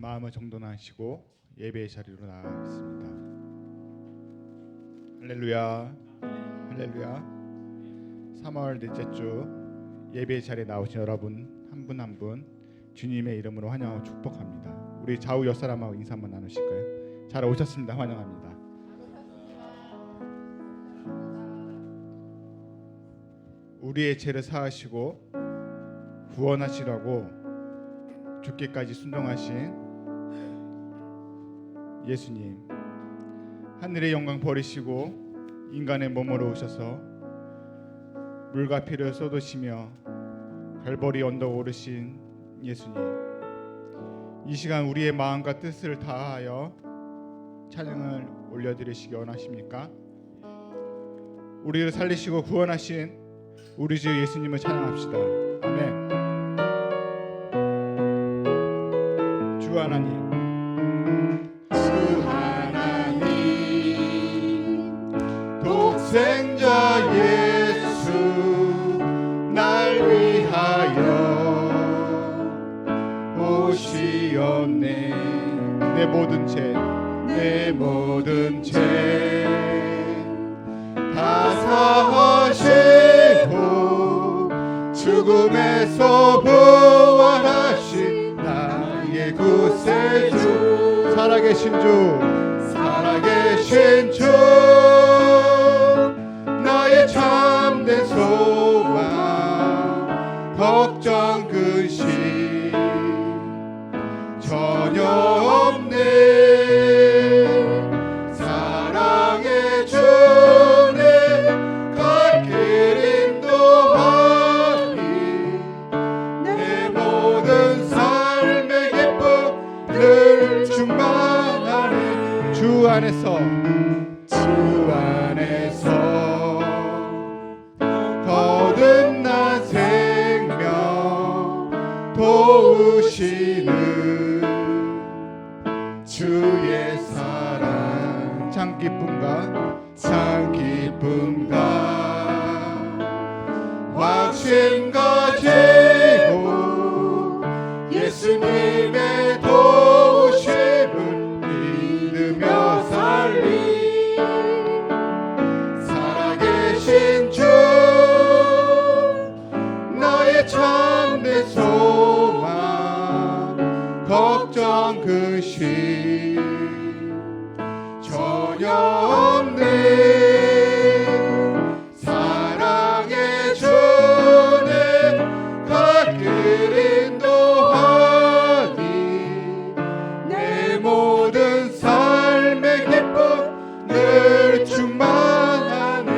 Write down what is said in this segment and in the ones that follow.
마음을 정돈하시고 예배의 자리로 나아가겠습니다. 할렐루야, 할렐루야. 3월 넷째 주 예배의 자리에 나오신 여러분 한 분 한 분 주님의 이름으로 환영하고 축복합니다. 우리 좌우 옆 사람하고 인사 한번 나누실까요? 잘 오셨습니다. 환영합니다. 우리의 죄를 사하시고 구원하시라고 죽기까지 순종하신 예수님, 하늘의 영광 버리시고 인간의 몸으로 오셔서 물과 피를 쏟으시며 갈보리 언덕 오르신 예수님, 이 시간 우리의 마음과 뜻을 다하여 찬양을 올려드리시기 원하십니까? 우리를 살리시고 구원하신 우리 주 예수님을 찬양합시다. 아멘. 주 하나님, 주 하나님, 독생자 예수 날 위하여 오시었네. 내 모든 죄, 내 모든 죄 다 사하시고 죽음에서 부활하신 나의 구세주, 살아계신 주, 살아계신 주, 나의 참된 소망, 걱정 근심 전혀 없네. 사랑의 주내 갈 길 인도하니 내 모든 삶의 기쁨 늘 충만하네. 주 안에서, 주 안에서 거듭난 생명 도우시는 주의 사랑, 참 기쁨과 참 기쁨과 확신 가지고 예수님의 도우심을 믿으며 살리. 살아계신 주, 나의 참된 소망, 걱정 근심 전혀 없네. 사랑의 주내 갈 길 인도하니 내 모든 삶의 기쁨 늘 충만하네.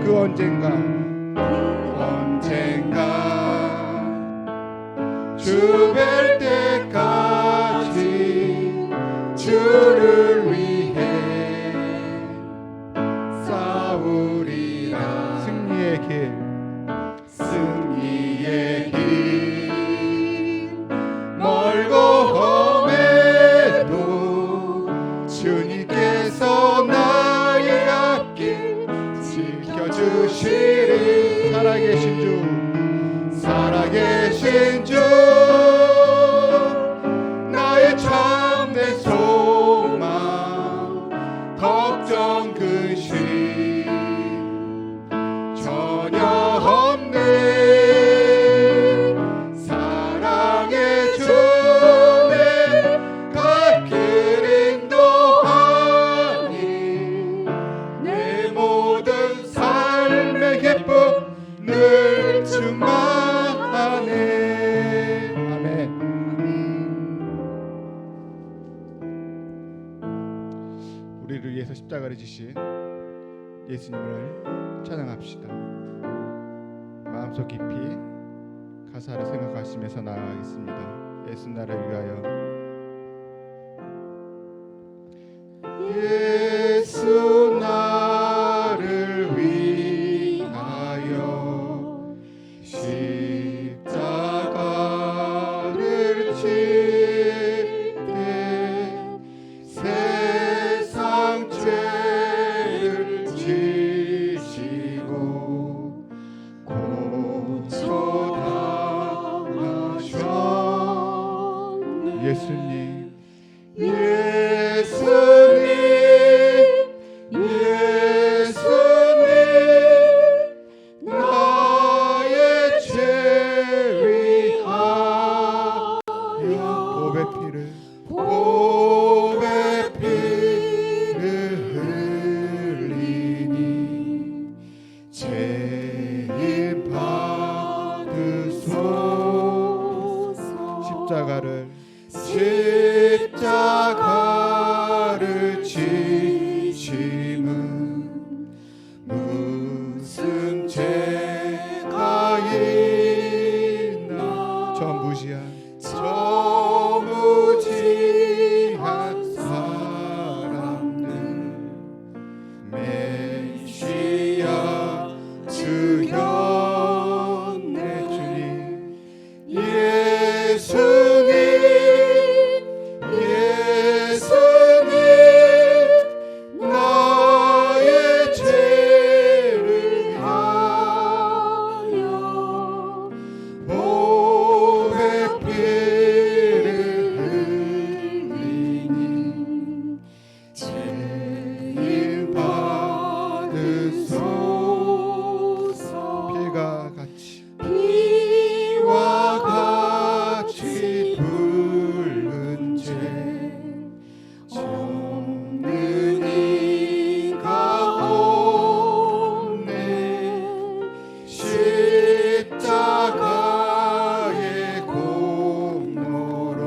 그 언젠가 주 뵐 때까지 주를 위해 싸우리라. 승리의 길, 승리의 길 멀고 험해도 주님께서 나의 앞길 지켜주시리. 살아계신 주, 살아계신 주, 나의 참된 소망, 걱정 근심 전혀 없네. 사랑의 주내 갈 길 인도하니 내 모든 삶의 기쁨 늘 충만하네. 아멘. 우리를 위해서 십자가를 지신 예수님을 찬양합시다. 마음속 깊이 가사를 생각하시면서 나아가겠습니다. 예수 나를 위하여. 예수 나를 위하여 십자가를 지되 세상 죄를 지시고 고초당하셨네. 예수님, 예수님, 예수님, 나의 죄 위하여 보배 피를 흘리니 죄인 받으소서. 십자가를 지심은 무슨 죄가 있나. 저 무지한 사람들 메시아 주였네. 주님, 예수님, 예수님, 나의 죄를 위하여 보배 피를 흘리니 죄인 받으소서. 피와 같이 붉은 죄 없는 이가 없네. 십자가의 공로로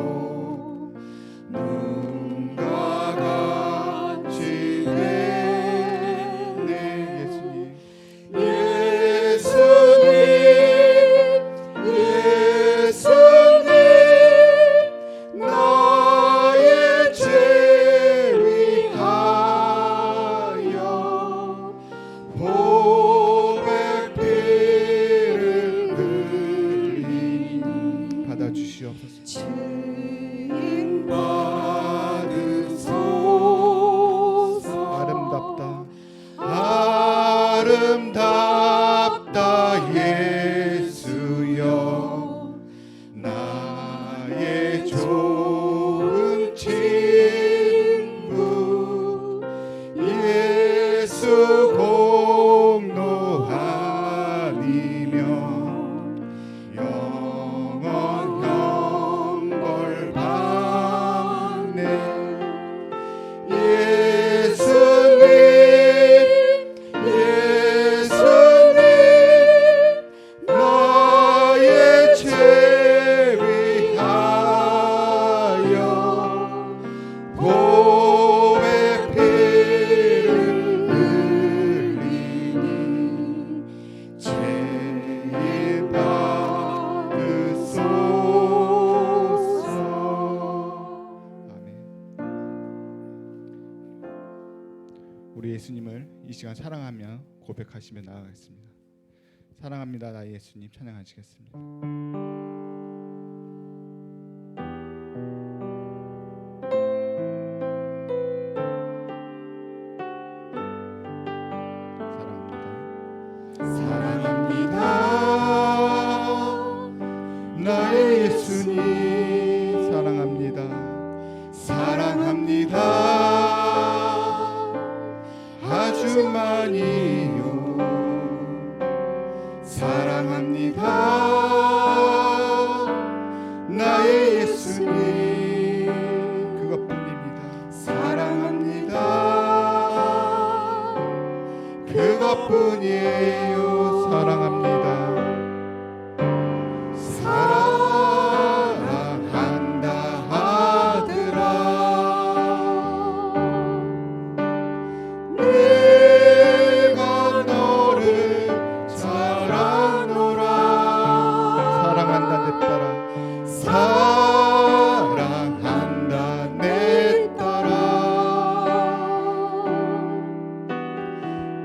눈과 같이 되네. 예수님, 예수님, 나의 죄 위하여 보배 피를 흘리니 받아주시옵소서. 죄인 받으소서. 아름답다 예수여, 나의 좋은 친구. 예수 공로 아니면 영원 형벌 받네. 예수님, 예수님, 나의 죄 위하여 보배 피를 흘리니 죄인 받으소서. 아멘. 우리 예수님을 이 시간 사랑하며 고백하시며 나아가겠습니다. 사랑합니다, 나의 예수님. 찬양하시겠습니다. 사랑합니다, 나의 예수님. 사랑합니다. 사랑합니다, 아주 많이요. 사랑합니다, 나의 예수님. 그것뿐입니다. 사랑합니다, 그것뿐이에요. 사랑합니다. 사랑한다 하더라. 내가 너를 사랑하노라. 사랑한다 내 딸아. 사랑한다 내 딸아.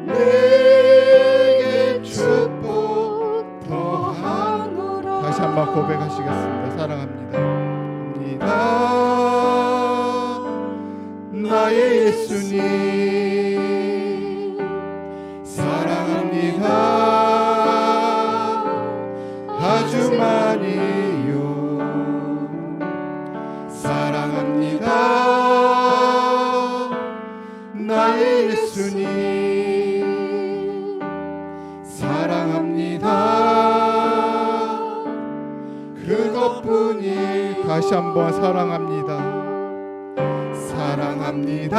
내게 축복 더하노라. 다시 한번 고백하시겠습니다. 사랑합니다. 나의 예수님. 사랑합니다, 아주 많이요. 그것뿐이 다시 한번 사랑합니다. 사랑합니다.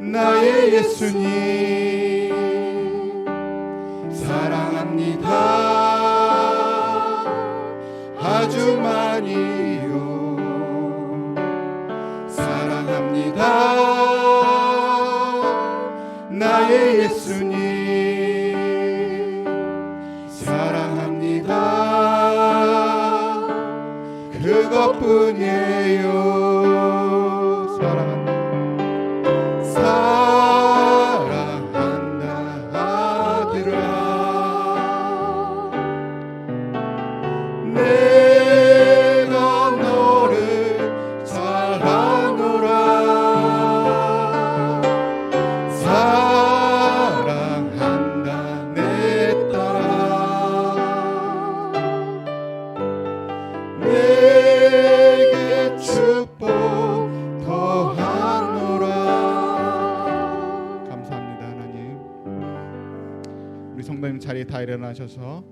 나의 예수님 사랑합니다. 아주 많이요 사랑합니다. 나의 예수님 사랑합니다. 그것뿐이에요. 사랑한다 아들아 내가 너를 사랑하노라. 사랑한다 내 딸아 내게 축복 더하노라. 감사합니다 하나님. 우리 성도님 자리에 다 일어나셔서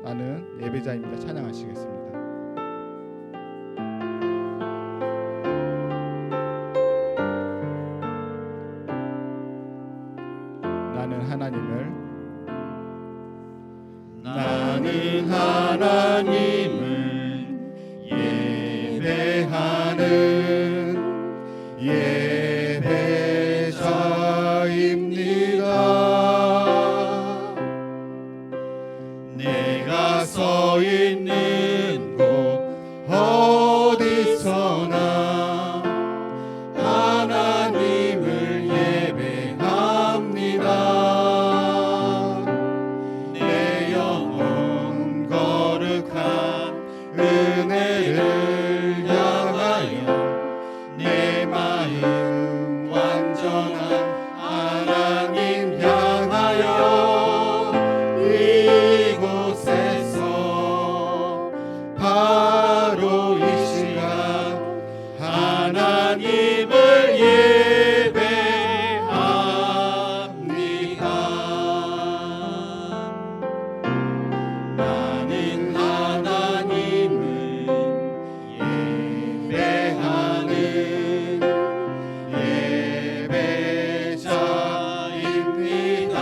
나는 예배자입니다 찬양하시겠습니다. 나는 하나님을 예배하는 예배자입니다. 내가 서 있는 곳 어디서나 하나님을 예배합니다. 내 영혼 거룩한 은혜를 향하여 내 마음 완전한 하나님 향하여 이곳에서 바로 이 시간 하나님을 예배합니다. 나는 하나님을 예배하는 예배자입니다.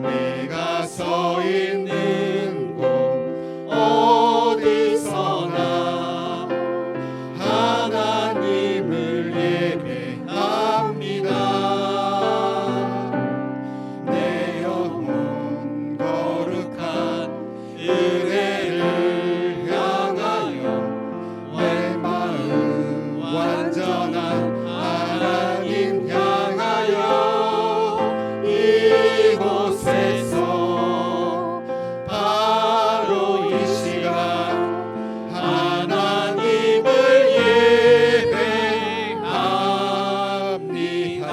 내가 서 있는 곳 어디서나 하나님을 예배합니다. 내 영혼 거룩한 은혜를 향하여 내 마음 완전한 하나님 향하여 이곳에서 바로 이 시간 하나님을 예배합니다.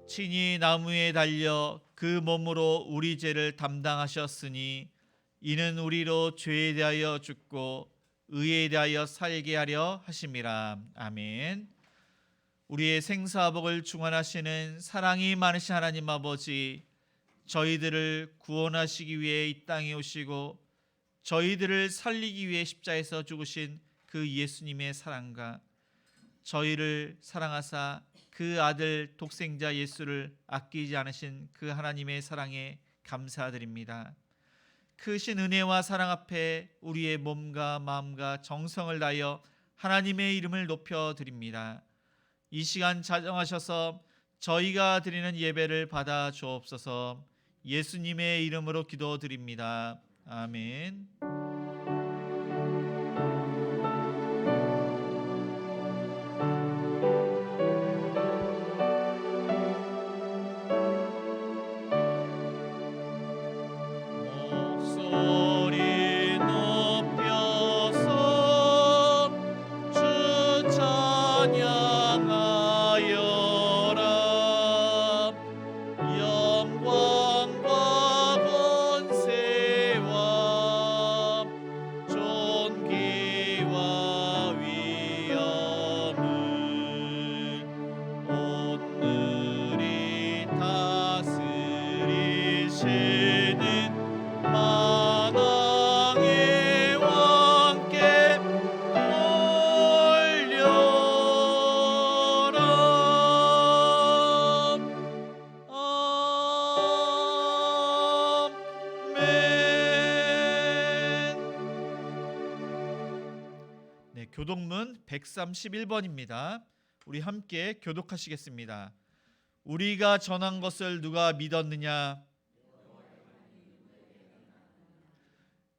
친히 나무에 달려 그 몸으로 우리 죄를 담당하셨으니 이는 우리로 죄에 대하여 죽고 의에 대하여 살게 하려 하심이라. 아멘. 우리의 생사복을 중환하시는 사랑이 많으신 하나님 아버지, 저희들을 구원하시기 위해 이 땅에 오시고 저희들을 살리기 위해 십자에서 죽으신 그 예수님의 사랑과 저희를 사랑하사 그 아들 독생자 예수를 아끼지 않으신 그 하나님의 사랑에 감사드립니다. 크신 은혜와 사랑 앞에 우리의 몸과 마음과 정성을 다하여 하나님의 이름을 높여드립니다. 이 시간 자정하셔서 저희가 드리는 예배를 받아 주옵소서. 예수님의 이름으로 기도드립니다. 아멘. 목소리 높여서 주 찬양하여라. 영광과 권세와 교독문 131번입니다. 우리 함께 교독하시겠습니다. 우리가 전한 것을 누가 믿었느냐?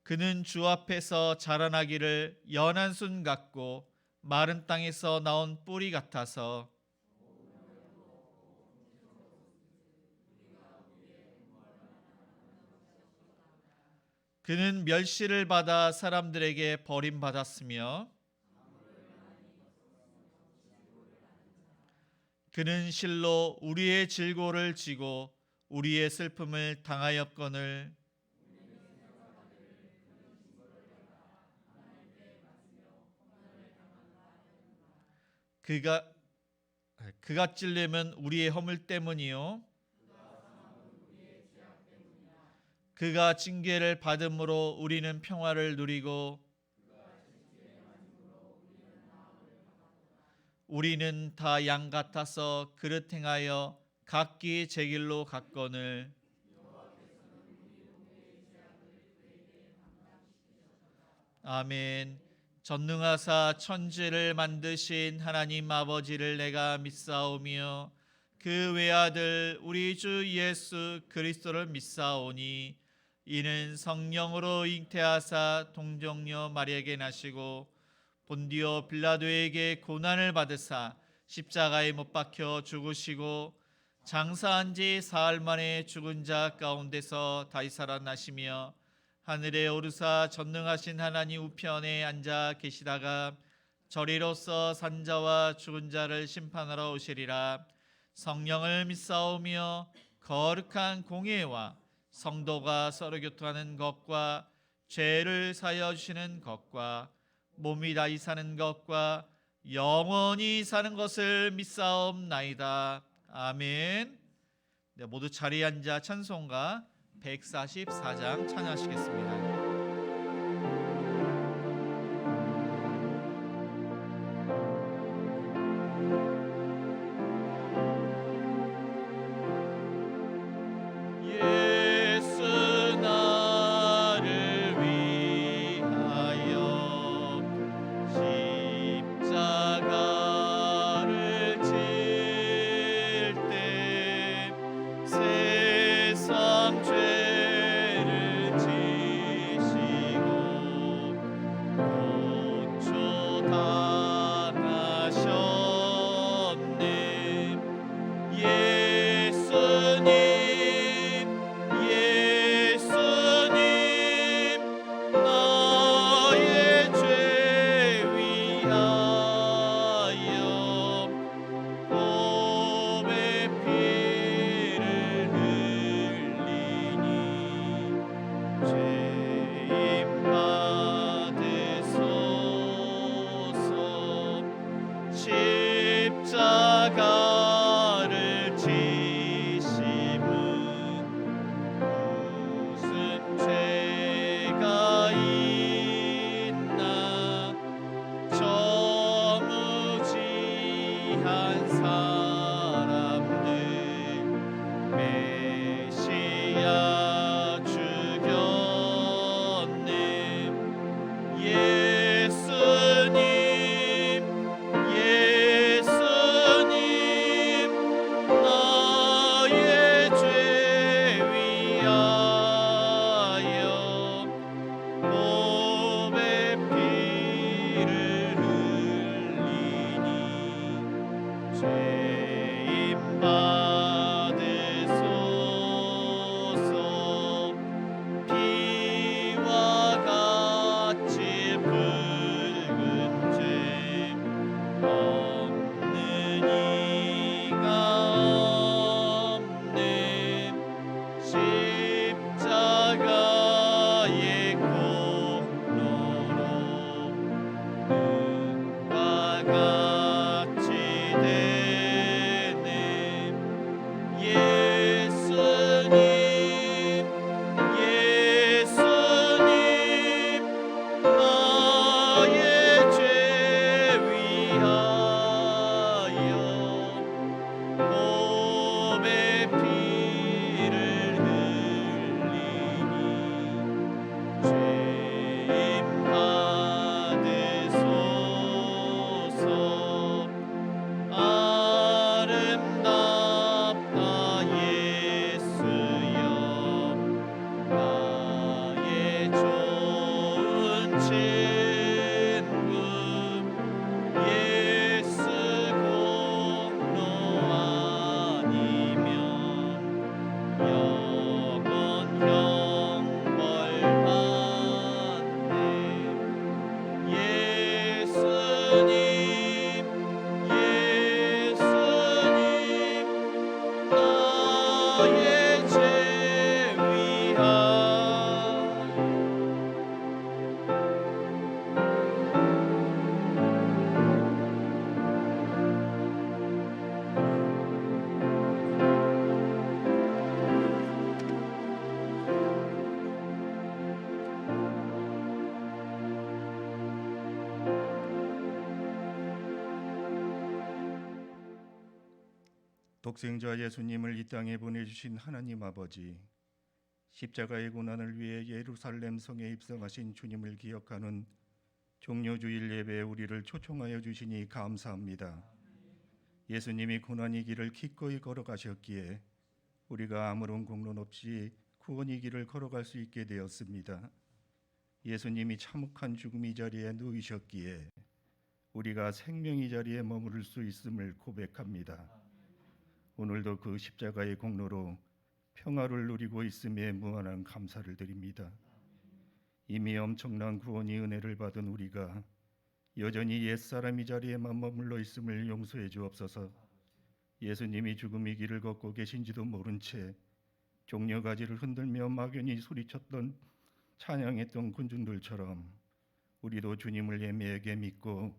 그는 주 앞에서 자라나기를 연한 순 같고 마른 땅에서 나온 뿌리 같아서 그는 멸시를 받아 사람들에게 버림받았으며 그는 실로 우리의 질고를 지고 우리의 슬픔을 당하였거늘 그가 찔림은 우리의 허물 때문이요 그가 징계를 받음으로 우리는 평화를 누리고 우리는 다 양 같아서 그릇 행하여 각기 제 길로 갔거늘 아멘. 전능하사 천지를 만드신 하나님 아버지를 내가 믿사오며 그 외아들 우리 주 예수 그리스도를 믿사오니 이는 성령으로 잉태하사 동정녀 마리아에게 나시고 본디오 빌라도에게 고난을 받으사 십자가에 못 박혀 죽으시고 장사한 지 사흘 만에 죽은 자 가운데서 다시 살아나시며 하늘에 오르사 전능하신 하나님 우편에 앉아 계시다가 저리로서 산자와 죽은 자를 심판하러 오시리라. 성령을 믿사오며 거룩한 공예와 성도가 서로 교통하는 것과 죄를 사하여 주시는 것과 몸이 다시 사는 것과 영원히 사는 것을 믿사옵나이다. 아멘. 네, 모두 자리에 앉아 찬송가 144장 찬양하시겠습니다. 독생자 예수님을 이 땅에 보내주신 하나님 아버지, 십자가의 고난을 위해 예루살렘 성에 입성하신 주님을 기억하는 종료주일 예배에 우리를 초청하여 주시니 감사합니다. 예수님이 고난의 길을 기꺼이 걸어가셨기에 우리가 아무런 공론 없이 구원의 길을 걸어갈 수 있게 되었습니다. 예수님이 참혹한 죽음의 자리에 누이셨기에 우리가 생명의 자리에 머무를 수 있음을 고백합니다. 오늘도 그 십자가의 공로로 평화를 누리고 있음에 무한한 감사를 드립니다. 이미 엄청난 구원의 은혜를 받은 우리가 여전히 옛사람의 자리에만 머물러 있음을 용서해 주옵소서. 예수님이 죽음의 길을 걷고 계신지도 모른 채 종려가지를 흔들며 막연히 소리쳤던 찬양했던 군중들처럼 우리도 주님을 예매하게 믿고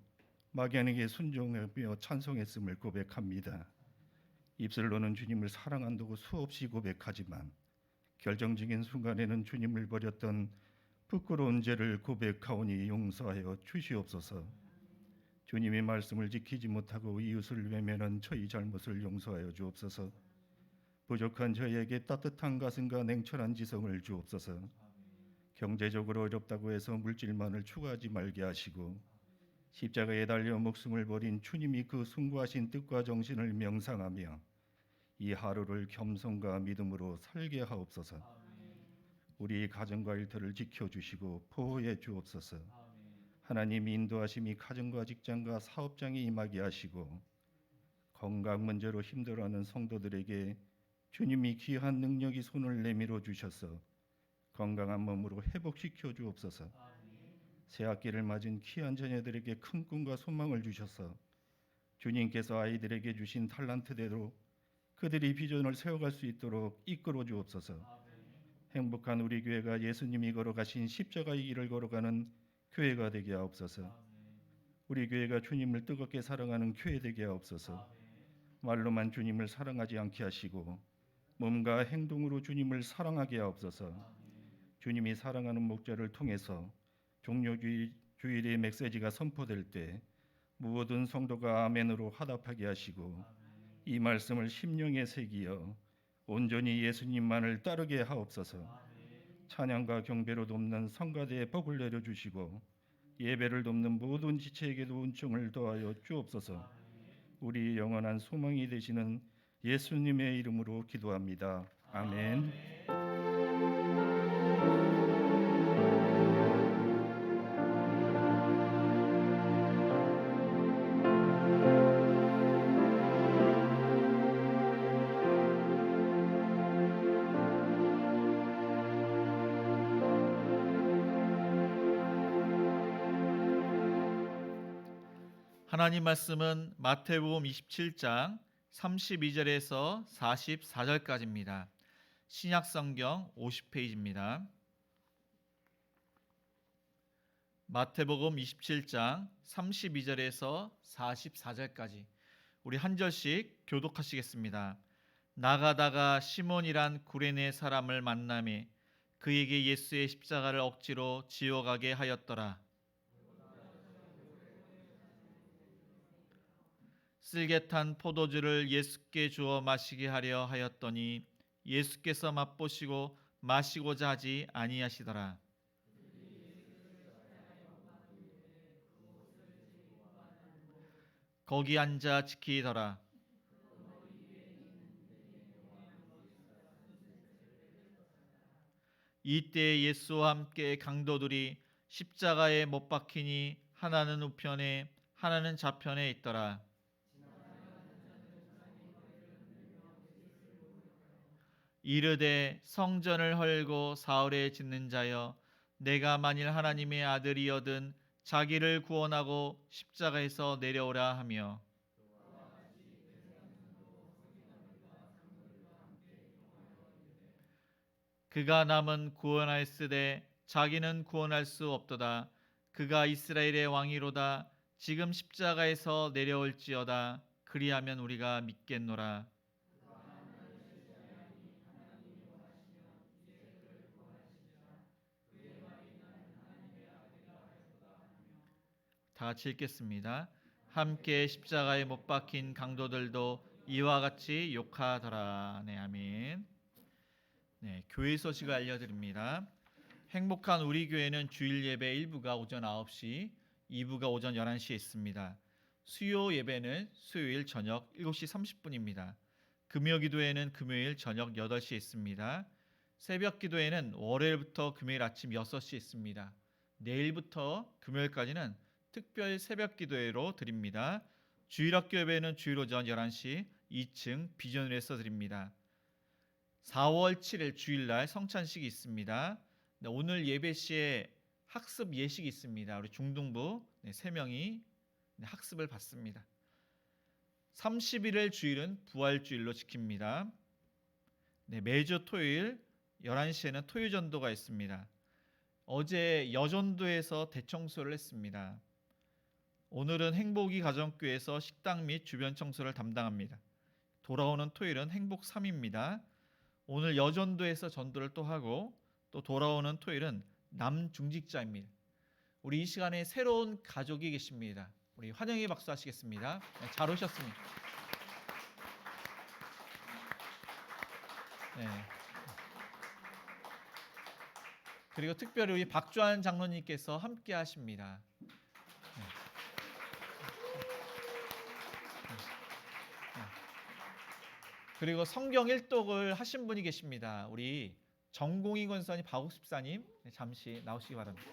막연하게 순종하며 찬송했음을 고백합니다. 입술로는 주님을 사랑한다고 수없이 고백하지만 결정적인 순간에는 주님을 버렸던 부끄러운 죄를 고백하오니 용서하여 주시옵소서. 주님의 말씀을 지키지 못하고 이웃을 외면한 저희 잘못을 용서하여 주옵소서. 부족한 저희에게 따뜻한 가슴과 냉철한 지성을 주옵소서. 경제적으로 어렵다고 해서 물질만을 추구하지 말게 하시고 십자가에 달려 목숨을 버린 주님이 그 숭고하신 뜻과 정신을 명상하며 이 하루를 겸손과 믿음으로 살게 하옵소서. 우리 가정과 일터를 지켜주시고 보호해 주옵소서. 하나님이 인도하심이 가정과 직장과 사업장에 임하게 하시고 건강 문제로 힘들어하는 성도들에게 주님이 귀한 능력이 손을 내밀어 주셔서 건강한 몸으로 회복시켜 주옵소서. 새 학기를 맞은 귀한 자녀들에게 큰 꿈과 소망을 주셔서 주님께서 아이들에게 주신 탈란트대로 그들이 비전을 세워갈 수 있도록 이끌어 주옵소서. 행복한 우리 교회가 예수님이 걸어가신 십자가의 길을 걸어가는 교회가 되게 하옵소서. 우리 교회가 주님을 뜨겁게 사랑하는 교회 되게 하옵소서. 말로만 주님을 사랑하지 않게 하시고 몸과 행동으로 주님을 사랑하게 하옵소서. 주님이 사랑하는 목자를 통해서 종료주일의 메시지가 선포될 때 모든 성도가 아멘으로 화답하게 하시고 이 말씀을 심령에 새기어 온전히 예수님만을 따르게 하옵소서. 찬양과 경배로 돕는 성가대에 복을 내려주시고 예배를 돕는 모든 지체에게도 은총을 더하여 주옵소서. 우리 영원한 소망이 되시는 예수님의 이름으로 기도합니다. 아멘. 하나님 말씀은 마태복음 27장 32절에서 44절까지입니다. 신약성경 50페이지입니다. 마태복음 27장 32절에서 44절까지 우리 한 절씩 교독하시겠습니다. 나가다가 시몬이란 구레네 사람을 만나매 그에게 예수의 십자가를 억지로 지어가게 하였더라. 쓸개탄 포도주를 예수께 주어 마시게 하려 하였더니 예수께서 맛보시고 마시고자 하지 아니하시더라. 거기 앉아 지키더라. 이때 예수와 함께 강도들이 십자가에 못 박히니 하나는 우편에 하나는 좌편에 있더라. 이르되 성전을 헐고 사흘에 짓는 자여, 내가 만일 하나님의 아들이여든 자기를 구원하고 십자가에서 내려오라 하며, 그가 남은 구원하였으되 자기는 구원할 수 없도다. 그가 이스라엘의 왕이로다. 지금 십자가에서 내려올지어다. 그리하면 우리가 믿겠노라. 다 같이 읽겠습니다. 함께 십자가에 못 박힌 강도들도 이와 같이 욕하더라. 네, 아멘. 네, 교회 소식을 알려드립니다. 행복한 우리 교회는 주일 예배 1부가 오전 9시, 2부가 오전 11시에 있습니다. 수요 예배는 수요일 저녁 7시 30분입니다. 금요 기도회는 금요일 저녁 8시에 있습니다. 새벽 기도회는 월요일부터 금요일 아침 6시에 있습니다. 내일부터 금요일까지는 특별 새벽 기도회로 드립니다. 주일학교 예배는 주일 오전 11시 2층 비전을에서 드립니다. 4월 7일 주일날 성찬식이 있습니다. 네, 오늘 예배 시에 학습 예식이 있습니다. 우리 중등부 3명이 학습을 받습니다. 31일 주일은 부활주일로 지킵니다. 네, 매주 토요일 11시에는 토요전도가 있습니다. 어제 여전도에서 대청소를 했습니다. 오늘은 행복이 가정교회에서 식당 및 주변 청소를 담당합니다. 돌아오는 토요일은 행복 3입니다. 오늘 여전도에서 전도를 또 하고 또 돌아오는 토요일은 남중직자입니다. 우리 이 시간에 새로운 가족이 계십니다. 우리 환영의 박수 하시겠습니다. 네, 잘 오셨습니다. 네. 그리고 특별히 우리 박주환 장로님께서 함께 하십니다. 네. 그리고 성경 일독을 하신 분이 계십니다. 우리 정공희 권사님, 박욱 집사님 잠시 나오시기 바랍니다.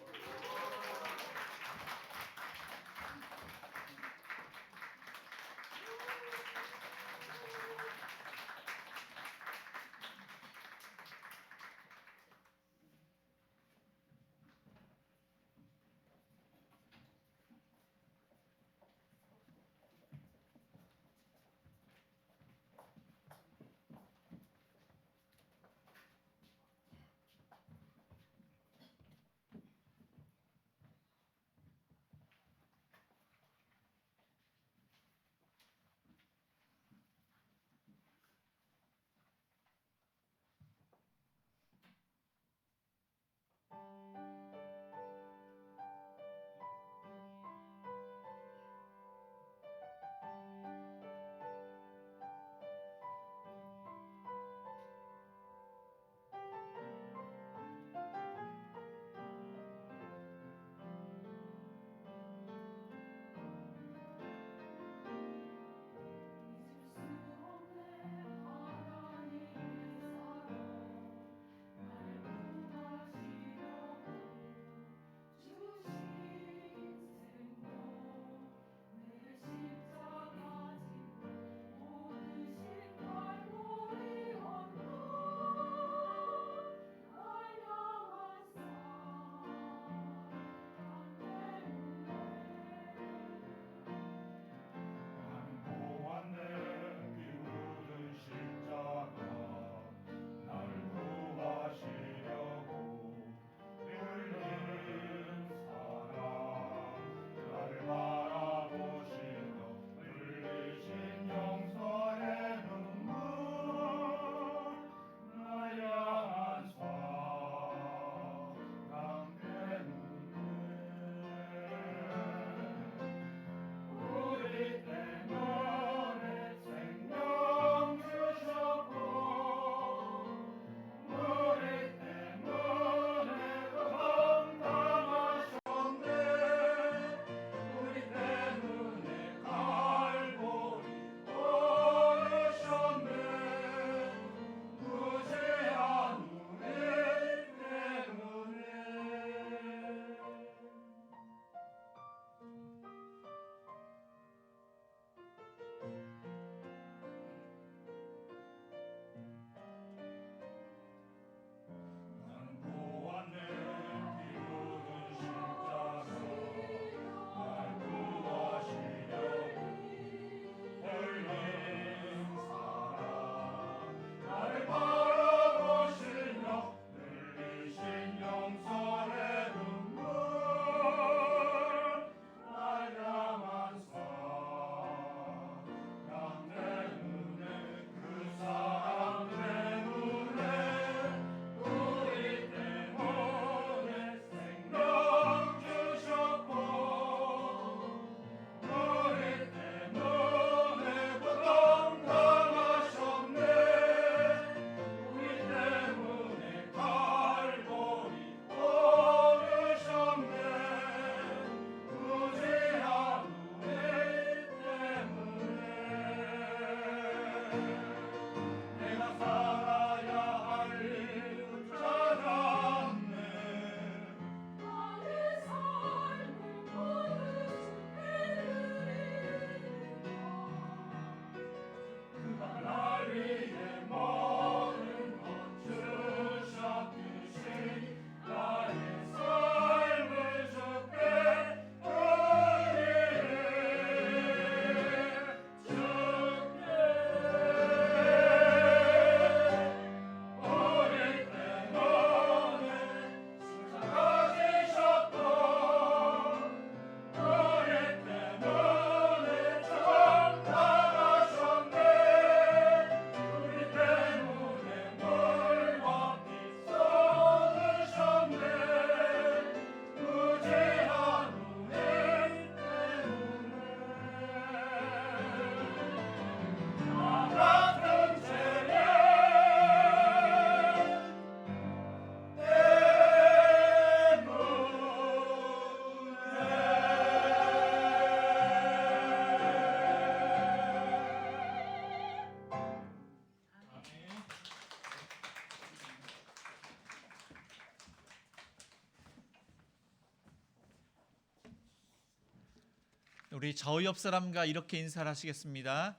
우리 좌우 옆 사람과 이렇게 인사를 하시겠습니다.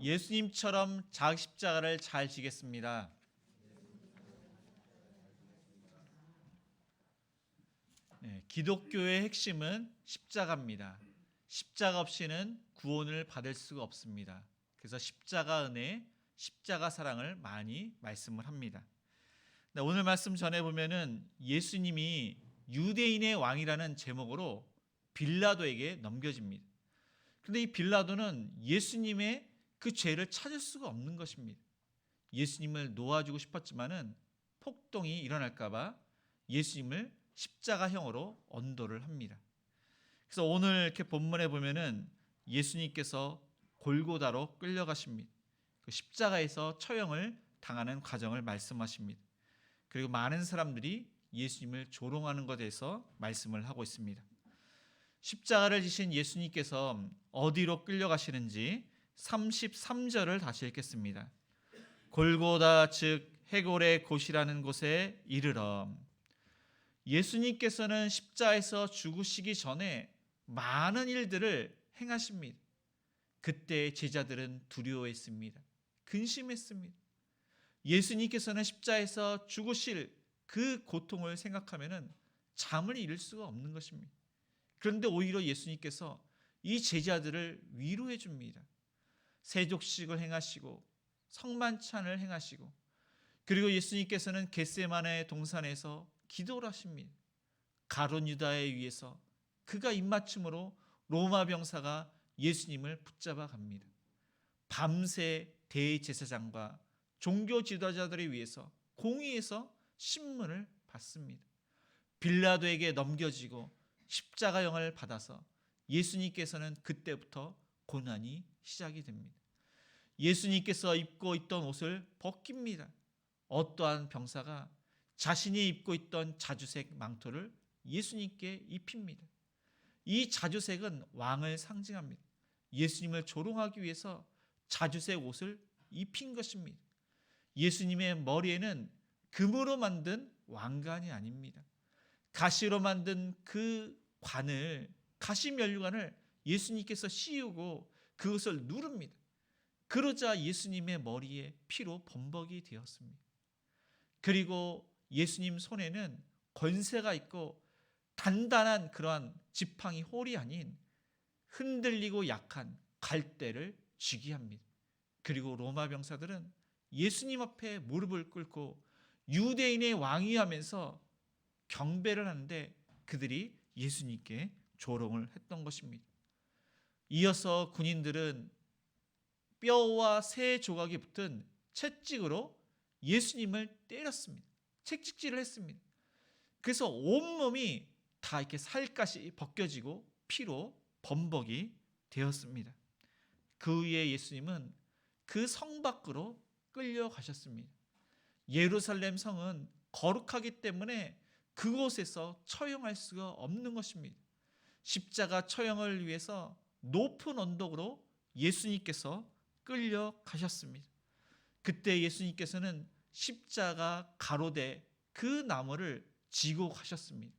예수님처럼 자기 십자가를 잘 지겠습니다. 네, 기독교의 핵심은 십자가입니다. 십자가 없이는 구원을 받을 수가 없습니다. 그래서 십자가 은혜, 십자가 사랑을 많이 말씀을 합니다. 네, 오늘 말씀 전에 보면은 예수님이 유대인의 왕이라는 제목으로 빌라도에게 넘겨집니다. 그런데 이 빌라도는 예수님의 그 죄를 찾을 수가 없는 것입니다. 예수님을 놓아주고 싶었지만은 폭동이 일어날까봐 예수님을 십자가형으로 언도를 합니다. 그래서 오늘 이렇게 본문에 보면은 예수님께서 골고다로 끌려가십니다. 그 십자가에서 처형을 당하는 과정을 말씀하십니다. 그리고 많은 사람들이 예수님을 조롱하는 것에 대해서 말씀을 하고 있습니다. 십자가를 지신 예수님께서 어디로 끌려가시는지 33절을 다시 읽겠습니다. 골고다 즉 해골의 곳이라는 곳에 이르러. 예수님께서는 십자에서 죽으시기 전에 많은 일들을 행하십니다. 그때 제자들은 두려워했습니다. 근심했습니다. 예수님께서는 십자에서 죽으실 그 고통을 생각하면은 잠을 이룰 수가 없는 것입니다. 그런데 오히려 예수님께서 이 제자들을 위로해 줍니다. 세족식을 행하시고 성만찬을 행하시고 그리고 예수님께서는 겟세마네 동산에서 기도를 하십니다. 가룟 유다에 의해서 그가 입맞춤으로 로마 병사가 예수님을 붙잡아 갑니다. 밤새 대제사장과 종교 지도자들에 위해서 공의에서 신문을 받습니다. 빌라도에게 넘겨지고 십자가형을 받아서 예수님께서는 그때부터 고난이 시작이 됩니다. 예수님께서 입고 있던 옷을 벗깁니다. 어떠한 병사가 자신이 입고 있던 자주색 망토를 예수님께 입힙니다. 이 자주색은 왕을 상징합니다. 예수님을 조롱하기 위해서 자주색 옷을 입힌 것입니다. 예수님의 머리에는 금으로 만든 왕관이 아닙니다. 가시로 만든 그 관을, 가시 면류관을 예수님께서 씌우고 그것을 누릅니다. 그러자 예수님의 머리에 피로 범벅이 되었습니다. 그리고 예수님 손에는 권세가 있고 단단한 그러한 지팡이 홀이 아닌 흔들리고 약한 갈대를 쥐게 합니다. 그리고 로마 병사들은 예수님 앞에 무릎을 꿇고 유대인의 왕이하면서 경배를 하는데 그들이 예수님께 조롱을 했던 것입니다. 이어서 군인들은 뼈와 새 조각이 붙은 채찍으로 예수님을 때렸습니다. 채찍질을 했습니다. 그래서 온몸이 다 이렇게 살갗이 벗겨지고 피로 범벅이 되었습니다. 그 후에 예수님은 그 성 밖으로 끌려가셨습니다. 예루살렘 성은 거룩하기 때문에 그곳에서 처형할 수가 없는 것입니다. 십자가 처형을 위해서 높은 언덕으로 예수님께서 끌려가셨습니다. 그때 예수님께서는 십자가 가로대 그 나무를 지고 가셨습니다.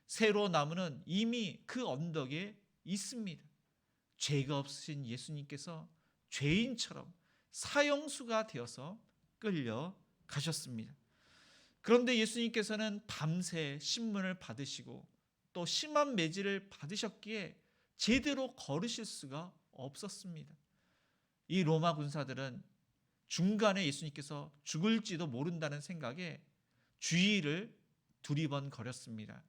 세로 나무는 이미 그 언덕에 있습니다. 죄가 없으신 예수님께서 죄인처럼 사형수가 되어서 끌려가셨습니다. 그런데 예수님께서는 밤새 신문을 받으시고 또 심한 매질을 받으셨기에 제대로 걸으실 수가 없었습니다. 이 로마 군사들은 중간에 예수님께서 죽을지도 모른다는 생각에 주의를 두리번거렸습니다.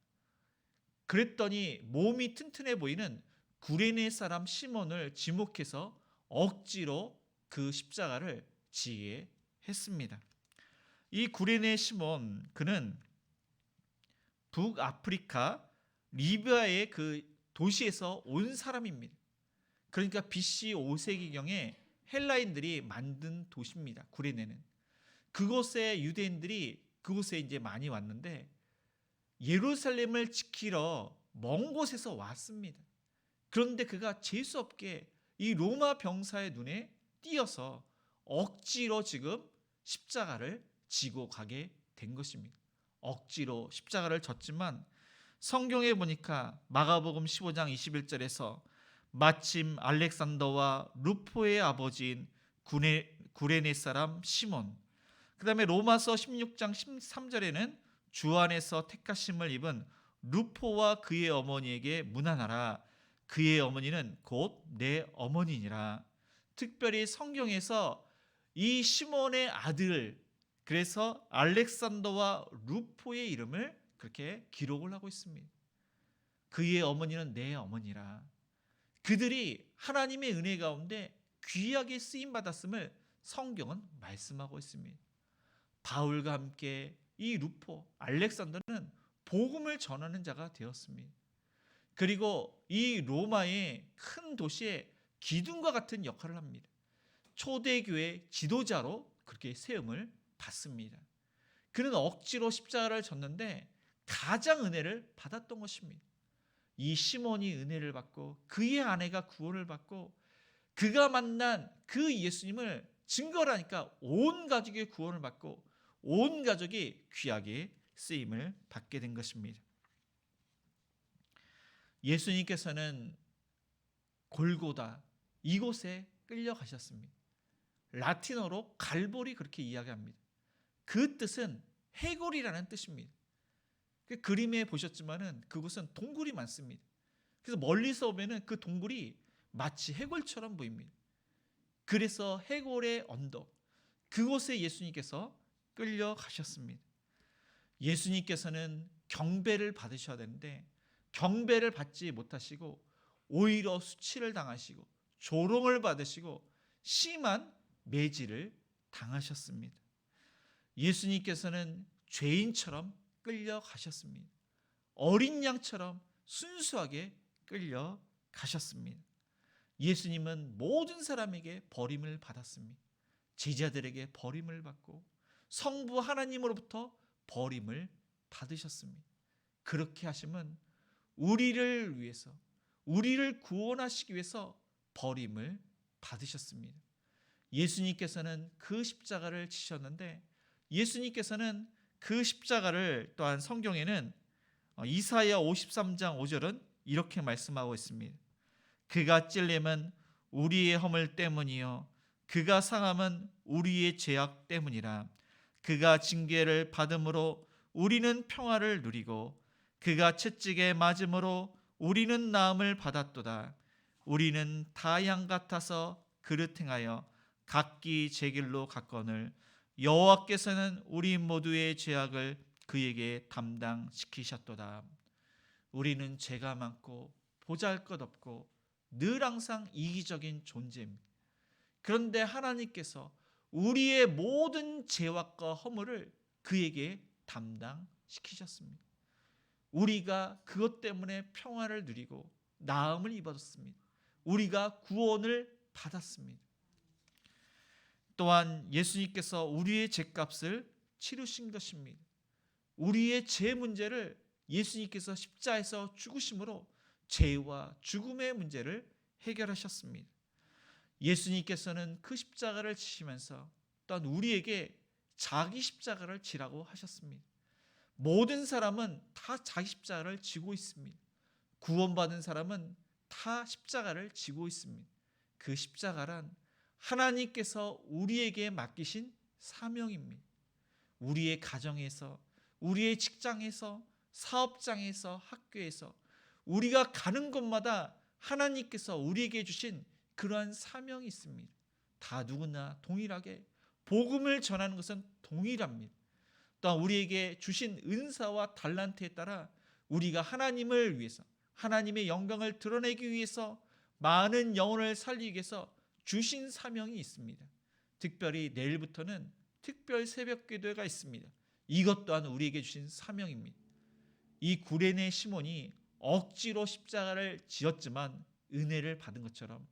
그랬더니 몸이 튼튼해 보이는 구레네 사람 시몬을 지목해서 억지로 그 십자가를 지게 했습니다. 이 구레네 시몬, 그는 북아프리카 리비아의 그 도시에서 온 사람입니다. 그러니까 BC 5세기경에 헬라인들이 만든 도시입니다. 구레네는. 그곳에 유대인들이 그곳에 이제 많이 왔는데 예루살렘을 지키러 먼 곳에서 왔습니다. 그런데 그가 재수 없게 이 로마 병사의 눈에 띄어서 억지로 지금 십자가를 지고 가게 된 것입니다. 억지로 십자가를 졌지만 성경에 보니까 마가복음 15장 21절에서 마침 알렉산더와 루포의 아버지인 구레네 사람 시몬, 그 다음에 로마서 16장 13절에는 주 안에서 택하심을 입은 루포와 그의 어머니에게 문안하라. 그의 어머니는 곧 내 어머니니라. 특별히 성경에서 이 시몬의 아들, 그래서 알렉산더와 루포의 이름을 그렇게 기록을 하고 있습니다. 그의 어머니는 내 어머니라. 그들이 하나님의 은혜 가운데 귀하게 쓰임 받았음을 성경은 말씀하고 있습니다. 바울과 함께 이 루포, 알렉산더는 복음을 전하는 자가 되었습니다. 그리고 이 로마의 큰 도시에 기둥과 같은 역할을 합니다. 초대교회 지도자로 그렇게 세움을 받습니다. 그는 억지로 십자가를 졌는데 가장 은혜를 받았던 것입니다. 이 시몬이 은혜를 받고 그의 아내가 구원을 받고 그가 만난 그 예수님을 증거를 하니까 온 가족이 구원을 받고 온 가족이 귀하게 쓰임을 받게 된 것입니다. 예수님께서는 골고다 이곳에 끌려가셨습니다. 라틴어로 갈보리 그렇게 이야기합니다. 그 뜻은 해골이라는 뜻입니다. 그 그림에 보셨지만은 그곳은 동굴이 많습니다. 그래서 멀리서 보면은 그 동굴이 마치 해골처럼 보입니다. 그래서 해골의 언덕, 그곳에 예수님께서 끌려가셨습니다. 예수님께서는 경배를 받으셔야 되는데 경배를 받지 못하시고 오히려 수치를 당하시고 조롱을 받으시고 심한 매질을 당하셨습니다. 예수님께서는 죄인처럼 끌려가셨습니다. 어린 양처럼 순수하게 끌려가셨습니다. 예수님은 모든 사람에게 버림을 받았습니다. 제자들에게 버림을 받고 성부 하나님으로부터 버림을 받으셨습니다. 그렇게 하심은 우리를 위해서, 우리를 구원하시기 위해서 버림을 받으셨습니다. 예수님께서는 그 십자가를 지셨는데 예수님께서는 그 십자가를 또한 성경에는 이사야 53장 5절은 이렇게 말씀하고 있습니다. 그가 찔림은 우리의 허물 때문이요 그가 상함은 우리의 죄악 때문이라. 그가 징계를 받음으로 우리는 평화를 누리고 그가 채찍에 맞음으로 우리는 나음을 받았도다. 우리는 다 양 같아서 그릇 행하여 각기 제 길로 갔거늘 여호와께서는 우리 모두의 죄악을 그에게 담당시키셨도다. 우리는 죄가 많고 보잘것없고 늘 항상 이기적인 존재입니다. 그런데 하나님께서 우리의 모든 죄악과 허물을 그에게 담당시키셨습니다. 우리가 그것 때문에 평화를 누리고 나음을 입었습니다. 우리가 구원을 받았습니다. 또한 예수님께서 우리의 죄값을 치르신 것입니다. 우리의 죄 문제를 예수님께서 십자가에서 죽으심으로 죄와 죽음의 문제를 해결하셨습니다. 예수님께서는 그 십자가를 지시면서 또한 우리에게 자기 십자가를 지라고 하셨습니다. 모든 사람은 다 자기 십자가를 지고 있습니다. 구원받은 사람은 다 십자가를 지고 있습니다. 그 십자가란 하나님께서 우리에게 맡기신 사명입니다. 우리의 가정에서, 우리의 직장에서, 사업장에서, 학교에서 우리가 가는 곳마다 하나님께서 우리에게 주신 그러한 사명이 있습니다. 다 누구나 동일하게 복음을 전하는 것은 동일합니다. 또한 우리에게 주신 은사와 달란트에 따라 우리가 하나님을 위해서, 하나님의 영광을 드러내기 위해서 많은 영혼을 살리기 위해서 주신 사명이 있습니다. 특별히 내일부터는 특별 새벽 기도회가 있습니다. 이것 또한 우리에게 주신 사명입니다. 이 구레네 시몬이 억지로 십자가를 지었지만 은혜를 받은 것처럼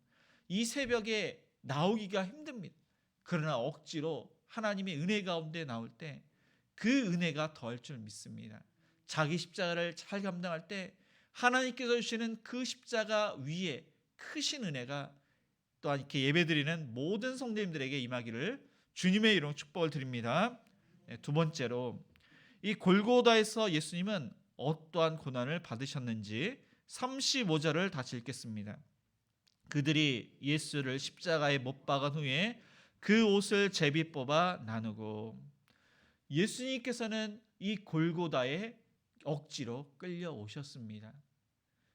이 새벽에 나오기가 힘듭니다. 그러나 억지로 하나님의 은혜 가운데 나올 때 그 은혜가 더할 줄 믿습니다. 자기 십자가를 잘 감당할 때 하나님께서 주시는 그 십자가 위에 크신 은혜가 또한 이렇게 예배드리는 모든 성도님들에게 임하기를 주님의 이름으로 축복을 드립니다. 두 번째로 이 골고다에서 예수님은 어떠한 고난을 받으셨는지 35절을 다시 읽겠습니다. 그들이 예수를 십자가에 못 박은 후에 그 옷을 제비 뽑아 나누고, 예수님께서는 이 골고다에 억지로 끌려오셨습니다.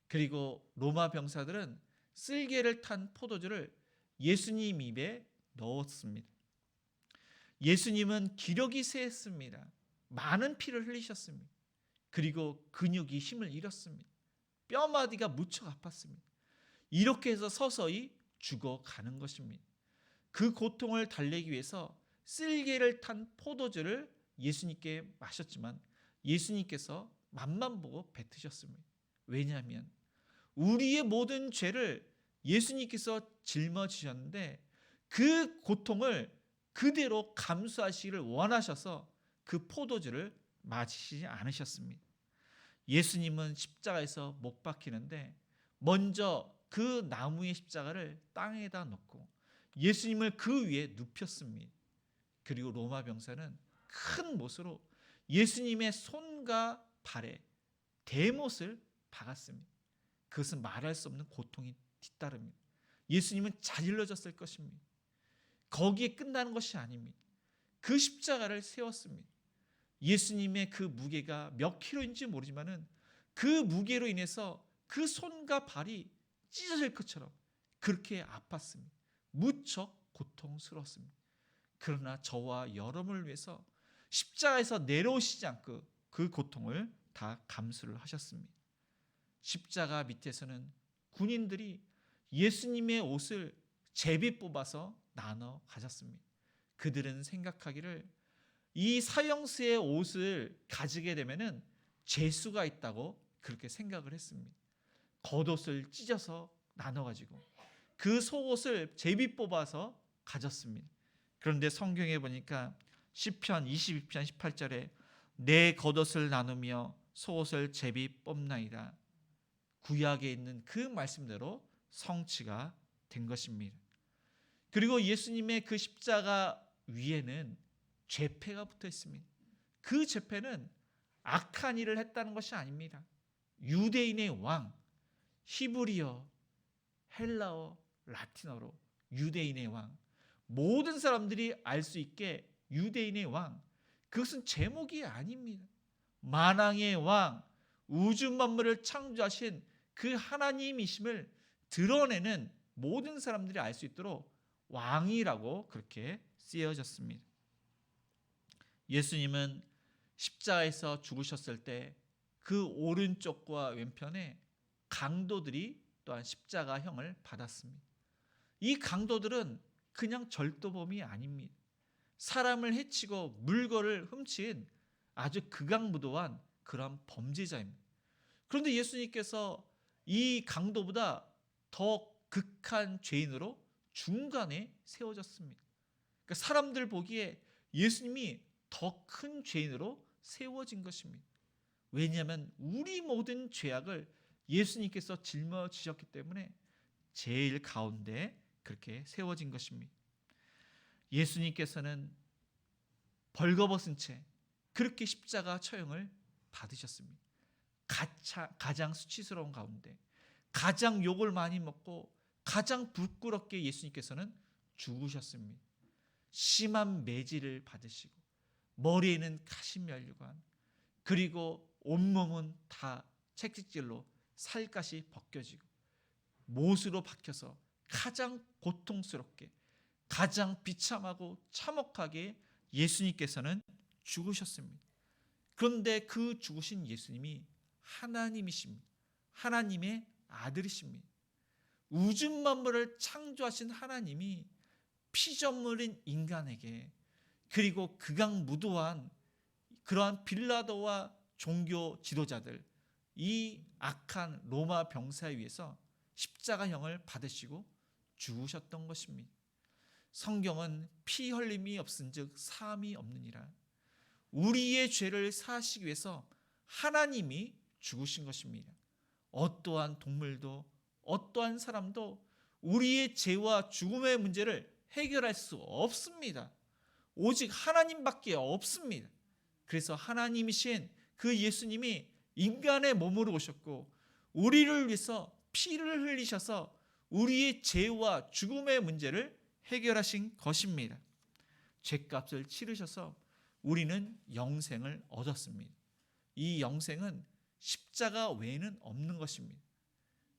그리고 로마 병사들은 쓸개를 탄 포도주를 예수님 입에 넣었습니다. 예수님은 기력이 쇠했습니다. 많은 피를 흘리셨습니다. 그리고 근육이 힘을 잃었습니다. 뼈마디가 무척 아팠습니다. 이렇게 해서 서서히 죽어가는 것입니다. 그 고통을 달래기 위해서 쓸개를 탄 포도주를 예수님께 마셨지만 예수님께서 맛만 보고 뱉으셨습니다. 왜냐하면 우리의 모든 죄를 예수님께서 짊어지셨는데 그 고통을 그대로 감수하시기를 원하셔서 그 포도주를 마시지 않으셨습니다. 예수님은 십자가에서 못 박히는데 먼저 그 나무의 십자가를 땅에다 놓고 예수님을 그 위에 눕혔습니다. 그리고 로마 병사는 큰 못으로 예수님의 손과 발에 대못을 박았습니다. 그것은 말할 수 없는 고통이 뒤따릅니다. 예수님은 자질러졌을 것입니다. 거기에 끝나는 것이 아닙니다. 그 십자가를 세웠습니다. 예수님의 그 무게가 몇 킬로인지 모르지만은 그 무게로 인해서 그 손과 발이 찢어질 것처럼 그렇게 아팠습니다. 무척 고통스러웠습니다. 그러나 저와 여러분을 위해서 십자가에서 내려오시지 않고 그 고통을 다 감수를 하셨습니다. 십자가 밑에서는 군인들이 예수님의 옷을 제비 뽑아서 나눠 가졌습니다. 그들은 생각하기를 이 사형수의 옷을 가지게 되면은 재수가 있다고 그렇게 생각을 했습니다. 겉옷을 찢어서 나눠 가지고 그 속옷을 제비 뽑아서 가졌습니다. 그런데 성경에 보니까 시편 22편 18절에 내 겉옷을 나누며 속옷을 제비 뽑나이다. 구약에 있는 그 말씀대로 성취가 된 것입니다. 그리고 예수님의 그 십자가 위에는 죄패가 붙어 있습니다. 그 죄패는 악한 일을 했다는 것이 아닙니다. 유대인의 왕, 히브리어, 헬라어, 라틴어로 유대인의 왕, 모든 사람들이 알 수 있게 유대인의 왕, 그것은 제목이 아닙니다. 만왕의 왕, 우주 만물을 창조하신 그 하나님이심을 드러내는 모든 사람들이 알 수 있도록 왕이라고 그렇게 쓰여졌습니다. 예수님은 십자가에서 죽으셨을 때 그 오른쪽과 왼편에 강도들이 또한 십자가형을 받았습니다. 이 강도들은 그냥 절도범이 아닙니다. 사람을 해치고 물건을 훔친 아주 극악무도한 그런 범죄자입니다. 그런데 예수님께서 이 강도보다 더 극한 죄인으로 중간에 세워졌습니다. 그러니까 사람들 보기에 예수님이 더 큰 죄인으로 세워진 것입니다. 왜냐하면 우리 모든 죄악을 예수님께서 짊어지셨기 때문에 제일 가운데 그렇게 세워진 것입니다. 예수님께서는 벌거벗은 채 그렇게 십자가 처형을 받으셨습니다. 가장 수치스러운 가운데 가장 욕을 많이 먹고 가장 부끄럽게 예수님께서는 죽으셨습니다. 심한 매질을 받으시고 머리에는 가시면류관, 그리고 온몸은 다 채찍질로 살갗이 벗겨지고 못으로 박혀서 가장 고통스럽게 가장 비참하고 참혹하게 예수님께서는 죽으셨습니다. 그런데 그 죽으신 예수님이 하나님이십니다. 하나님의 아들이십니다. 우주 만물을 창조하신 하나님이 피조물인 인간에게, 그리고 극악무도한 그러한 빌라도와 종교 지도자들, 이 악한 로마 병사에 의해서 십자가형을 받으시고 죽으셨던 것입니다. 성경은 피 흘림이 없은즉 사함이 없느니라. 우리의 죄를 사하시기 위해서 하나님이 죽으신 것입니다. 어떠한 동물도 어떠한 사람도 우리의 죄와 죽음의 문제를 해결할 수 없습니다. 오직 하나님밖에 없습니다. 그래서 하나님이신 그 예수님이 인간의 몸으로 오셨고 우리를 위해서 피를 흘리셔서 우리의 죄와 죽음의 문제를 해결하신 것입니다. 죄값을 치르셔서 우리는 영생을 얻었습니다. 이 영생은 십자가 외에는 없는 것입니다.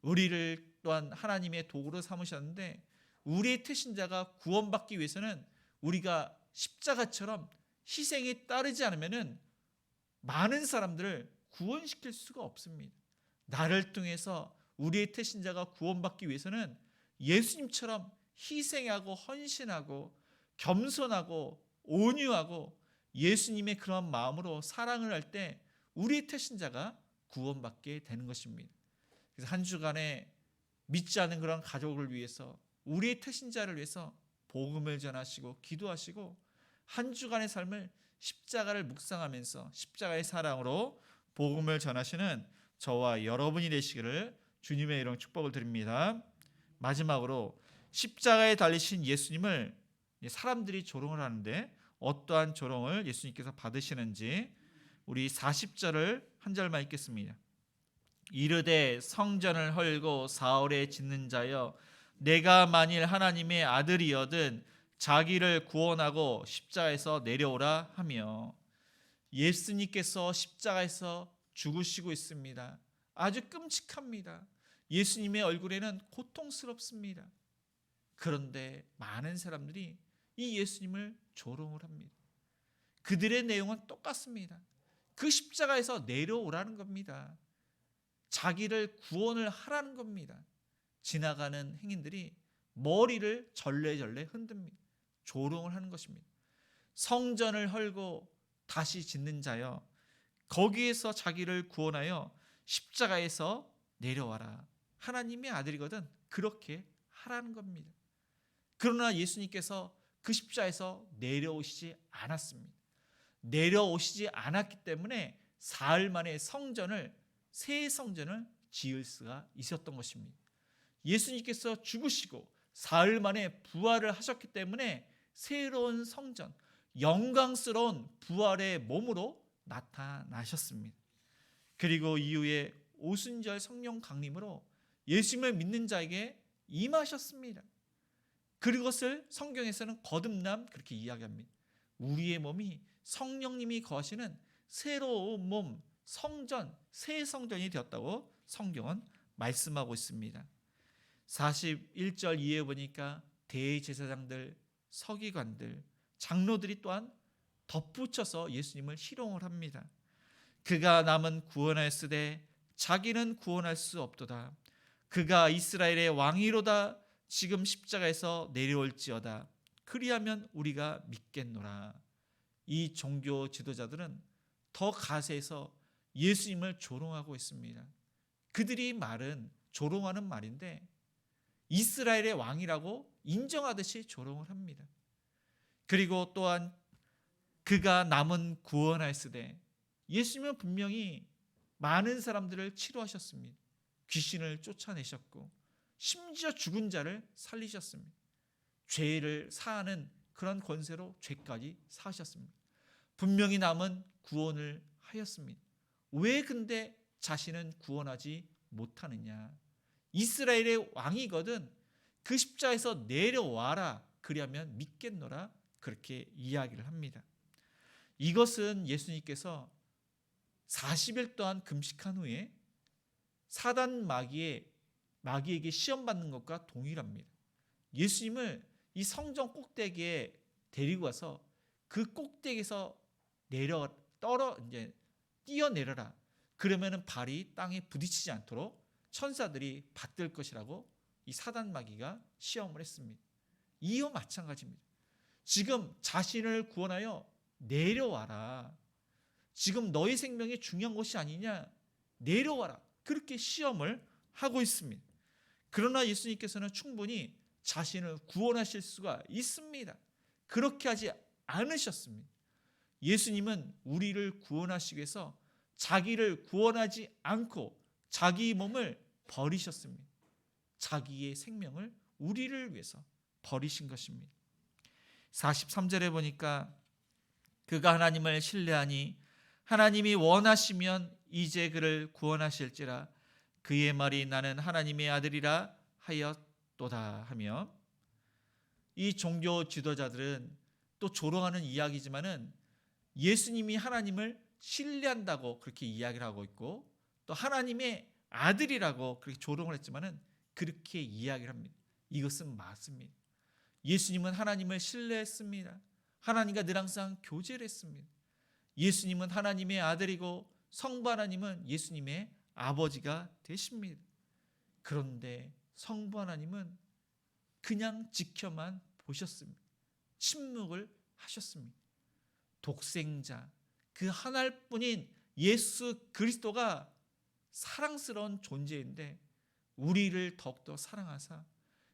우리를 또한 하나님의 도구로 삼으셨는데 우리의 태신자가 구원받기 위해서는 우리가 십자가처럼 희생이 따르지 않으면 많은 사람들을 구원시킬 수가 없습니다. 나를 통해서 우리의 태신자가 구원받기 위해서는 예수님처럼 희생하고 헌신하고 겸손하고 온유하고 예수님의 그런 마음으로 사랑을 할 때 우리의 태신자가 구원받게 되는 것입니다. 그래서 한 주간에 믿지 않는 그런 가족을 위해서 우리의 태신자를 위해서 복음을 전하시고 기도하시고 한 주간의 삶을 십자가를 묵상하면서 십자가의 사랑으로 복음을 전하시는 저와 여러분이 되시기를 주님의 이름 축복을 드립니다. 마지막으로 십자가에 달리신 예수님을 사람들이 조롱을 하는데 어떠한 조롱을 예수님께서 받으시는지 우리 40절을 한 절만 읽겠습니다. 이르되 성전을 헐고 사흘에 짓는 자여 내가 만일 하나님의 아들이여든 자기를 구원하고 십자가에서 내려오라 하며 예수님께서 십자가에서 죽으시고 있습니다. 아주 끔찍합니다. 예수님의 얼굴에는 고통스럽습니다. 그런데 많은 사람들이 이 예수님을 조롱을 합니다. 그들의 내용은 똑같습니다. 그 십자가에서 내려오라는 겁니다. 자기를 구원을 하라는 겁니다. 지나가는 행인들이 머리를 절레절레 흔듭니다. 조롱을 하는 것입니다. 성전을 헐고 다시 짓는 자여 거기에서 자기를 구원하여 십자가에서 내려와라. 하나님의 아들이거든 그렇게 하라는 겁니다. 그러나 예수님께서 그 십자가에서 내려오시지 않았습니다. 내려오시지 않았기 때문에 사흘 만에 새 성전을 지을 수가 있었던 것입니다. 예수님께서 죽으시고 사흘 만에 부활을 하셨기 때문에 새로운 성전, 영광스러운 부활의 몸으로 나타나셨습니다. 그리고 이후에 오순절 성령 강림으로 예수님을 믿는 자에게 임하셨습니다. 그것을 성경에서는 거듭남 그렇게 이야기합니다. 우리의 몸이 성령님이 거하시는 새로운 몸, 성전, 새 성전이 되었다고 성경은 말씀하고 있습니다. 41절 이해해 보니까 대제사장들, 서기관들, 장로들이 또한 덧붙여서 예수님을 희롱을 합니다. 그가 남은 구원하였으되 자기는 구원할 수 없도다. 그가 이스라엘의 왕이로다. 지금 십자가에서 내려올지어다. 그리하면 우리가 믿겠노라. 이 종교 지도자들은 더 가세해서 예수님을 조롱하고 있습니다. 그들이 말은 조롱하는 말인데 이스라엘의 왕이라고 인정하듯이 조롱을 합니다. 그리고 또한 그가 남은 구원하였으되 예수님은 분명히 많은 사람들을 치료하셨습니다. 귀신을 쫓아내셨고 심지어 죽은 자를 살리셨습니다. 죄를 사하는 그런 권세로 죄까지 사하셨습니다. 분명히 남은 구원을 하였습니다. 왜 근데 자신은 구원하지 못하느냐? 이스라엘의 왕이거든 그 십자에서 내려와라. 그리하면 믿겠노라. 그렇게 이야기를 합니다. 이것은 예수님께서 40일 동안 금식한 후에 사단 마귀에게 시험받는 것과 동일합니다. 예수님을 이 성전 꼭대기에 데리고 와서 그 꼭대기에서 뛰어내려라. 그러면은 발이 땅에 부딪히지 않도록 천사들이 받들 것이라고 이 사단 마귀가 시험을 했습니다. 이와 마찬가지입니다. 지금 자신을 구원하여 내려와라. 지금 너희 생명이 중요한 것이 아니냐? 내려와라. 그렇게 시험을 하고 있습니다. 그러나 예수님께서는 충분히 자신을 구원하실 수가 있습니다. 그렇게 하지 않으셨습니다. 예수님은 우리를 구원하시기 위해서 자기를 구원하지 않고 자기 몸을 버리셨습니다. 자기의 생명을 우리를 위해서 버리신 것입니다. 43절에 보니까 그가 하나님을 신뢰하니 하나님이 원하시면 이제 그를 구원하실지라. 그의 말이 나는 하나님의 아들이라 또다 하며, 이 종교 지도자들은 또 조롱하는 이야기지만은 예수님이 하나님을 신뢰한다고 그렇게 이야기를 하고 있고, 또 하나님의 아들이라고 그렇게 조롱을 했지만은 그렇게 이야기를 합니다. 이것은 맞습니다. 예수님은 하나님을 신뢰했습니다. 하나님과 늘 항상 교제를 했습니다. 예수님은 하나님의 아들이고 성부 하나님은 예수님의 아버지가 되십니다. 그런데 성부 하나님은 그냥 지켜만 보셨습니다. 침묵을 하셨습니다. 독생자, 그 하나뿐인 예수 그리스도가 사랑스러운 존재인데 우리를 더욱더 사랑하사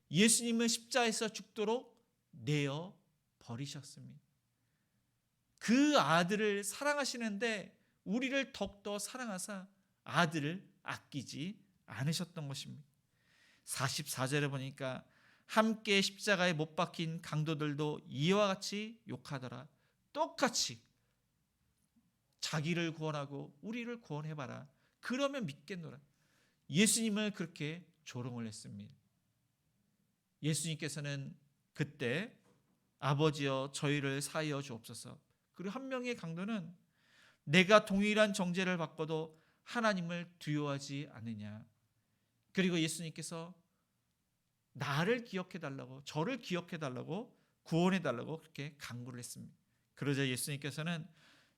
예수님을 십자가에서 죽도록 내어 버리셨습니다. 그 아들을 사랑하시는데 우리를 더욱더 사랑하사 아들을 아끼지 않으셨던 것입니다. 44절에 보니까 함께 십자가에 못 박힌 강도들도 이와 같이 욕하더라. 똑같이 자기를 구원하고 우리를 구원해봐라. 그러면 믿겠노라. 예수님을 그렇게 조롱을 했습니다. 예수님께서는 그때 아버지여 저희를 사하여 주옵소서. 그리고 한 명의 강도는 내가 동일한 정죄를 받고도 하나님을 두려워하지 않느냐. 그리고 예수님께서 나를 기억해달라고, 저를 기억해달라고, 구원해달라고 그렇게 간구를 했습니다. 그러자 예수님께서는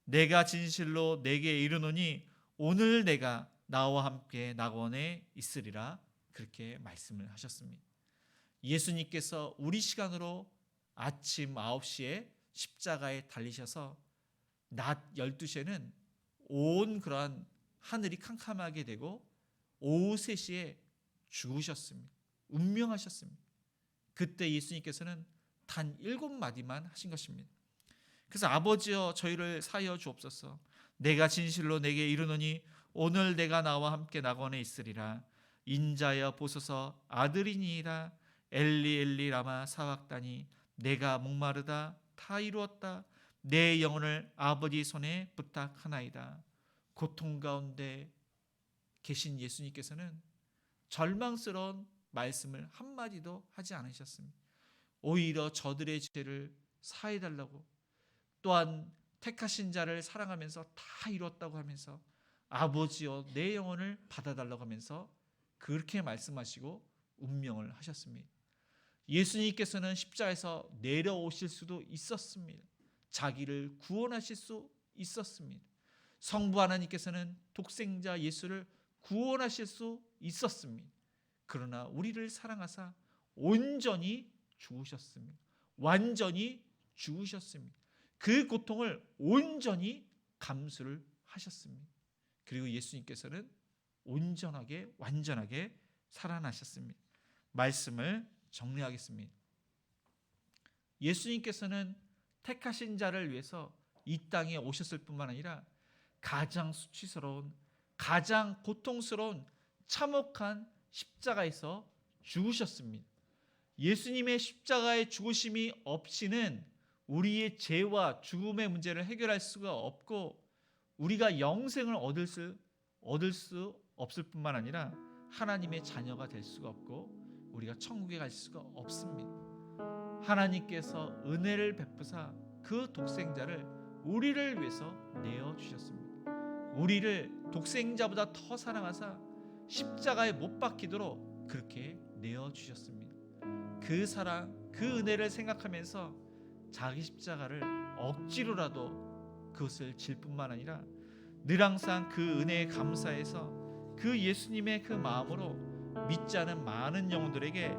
내가 진실로 내게 이르노니 오늘 내가 나와 함께 낙원에 있으리라 그렇게 말씀을 하셨습니다. 예수님께서 우리 시간으로 아침 9시에 십자가에 달리셔서 낮 12시에는 온 그러한 하늘이 캄캄하게 되고 오후 3시에 죽으셨습니다. 운명하셨습니다. 그때 예수님께서는 단 7마디만 하신 것입니다. 그래서 아버지여 저희를 사하여 주옵소서. 내가 진실로 내게 이르노니 오늘 내가 나와 함께 낙원에 있으리라. 인자여 보소서 아들이니이다. 엘리 엘리 라마 사박다니 내가 목마르다 다 이루었다. 내 영혼을 아버지 손에 부탁하나이다. 고통 가운데 계신 예수님께서는 절망스러운 말씀을 한마디도 하지 않으셨습니다. 오히려 저들의 죄를 사해달라고, 또한 택하신 자를 사랑하면서 다 이뤘다고 하면서 아버지여 내 영혼을 받아달라고 하면서 그렇게 말씀하시고 운명을 하셨습니다. 예수님께서는 십자가에서 내려오실 수도 있었습니다. 자기를 구원하실 수 있었습니다. 성부 하나님께서는 독생자 예수를 구원하실 수 있었습니다. 그러나 우리를 사랑하사 온전히 죽으셨습니다. 완전히 죽으셨습니다. 그 고통을 온전히 감수를 하셨습니다. 그리고 예수님께서는 온전하게 완전하게 살아나셨습니다. 말씀을 정리하겠습니다. 예수님께서는 택하신 자를 위해서 이 땅에 오셨을 뿐만 아니라 가장 수치스러운, 가장 고통스러운 참혹한 십자가에서 죽으셨습니다. 예수님의 십자가의 죽으심이 없이는 우리의 죄와 죽음의 문제를 해결할 수가 없고 우리가 영생을 얻을 수 없을 뿐만 아니라 하나님의 자녀가 될 수가 없고 우리가 천국에 갈 수가 없습니다. 하나님께서 은혜를 베푸사 그 독생자를 우리를 위해서 내어주셨습니다. 우리를 독생자보다 더 사랑하사 십자가에 못 박히도록 그렇게 내어주셨습니다. 그 사랑, 그 은혜를 생각하면서 자기 십자가를 억지로라도 그것을 질 뿐만 아니라 늘 항상 그 은혜에 감사해서 그 예수님의 그 마음으로 믿지 않은 많은 영혼들에게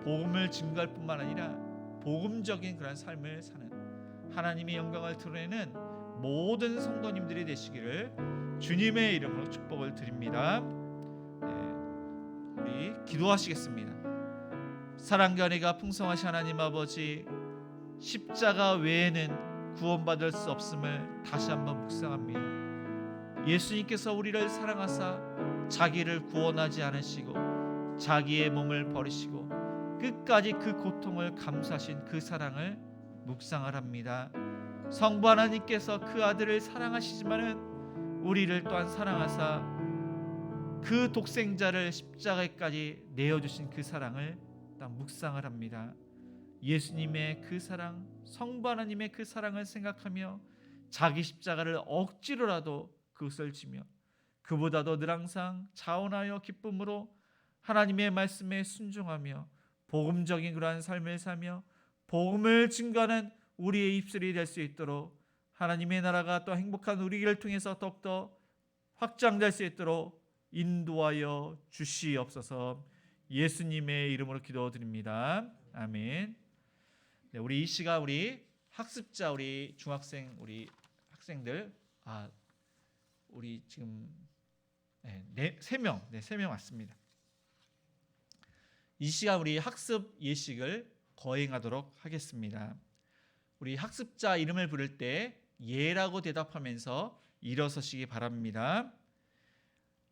복음을 증거할 뿐만 아니라 복음적인 그런 삶을 사는 하나님의 영광을 드러내는 모든 성도님들이 되시기를 주님의 이름으로 축복을 드립니다. 우리 기도하시겠습니다. 사랑과 은혜가 풍성하신 하나님 아버지, 십자가 외에는 구원받을 수 없음을 다시 한번 묵상합니다. 예수님께서 우리를 사랑하사 자기를 구원하지 않으시고 자기의 몸을 버리시고 끝까지 그 고통을 감수하신 그 사랑을 묵상을 합니다. 성부 하나님께서 그 아들을 사랑하시지만은 우리를 또한 사랑하사 그 독생자를 십자가에까지 내어주신 그 사랑을 묵상을 합니다. 예수님의 그 사랑, 성부 하나님의 그 사랑을 생각하며 자기 십자가를 억지로라도 그것을 지며 그보다도 늘 항상 자원하여 기쁨으로 하나님의 말씀에 순종하며 복음적인 그러한 삶을 사며 복음을 증거하는 우리의 입술이 될 수 있도록 하나님의 나라가 또 행복한 우리를 통해서 더욱더 확장될 수 있도록 인도하여 주시옵소서. 예수님의 이름으로 기도드립니다. 아멘. 네, 우리 이 시간 우리 학습자 우리 중학생 우리 학생들 우리 지금 세 명 왔습니다. 이 시간 우리 학습 예식을 거행하도록 하겠습니다. 우리 학습자 이름을 부를 때 예라고 대답하면서 일어서시기 바랍니다.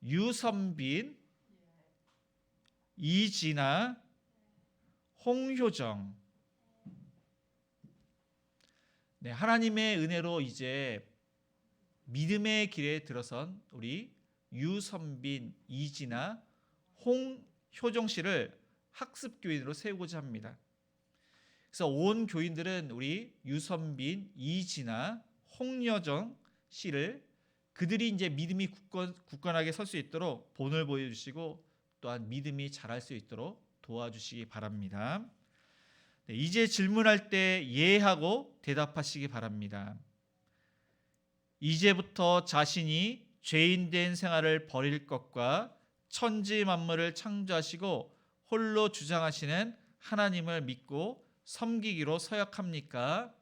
유선빈, 이진아, 홍효정. 네, 하나님의 은혜로 이제 믿음의 길에 들어선 우리 유선빈, 이진아, 홍효정 씨를 학습 교인으로 세우고자 합니다. 그래서 온 교인들은 우리 유선빈, 이진아, 홍여정 씨를 그들이 이제 믿음이 굳건하게 설 수 있도록 본을 보여주시고 또한 믿음이 자랄 수 있도록 도와주시기 바랍니다. 네, 이제 질문할 때 예하고 대답하시기 바랍니다. 이제부터 자신이 죄인된 생활을 버릴 것과 천지 만물을 창조하시고 홀로 주장하시는 하나님을 믿고 섬기기로 서약합니까?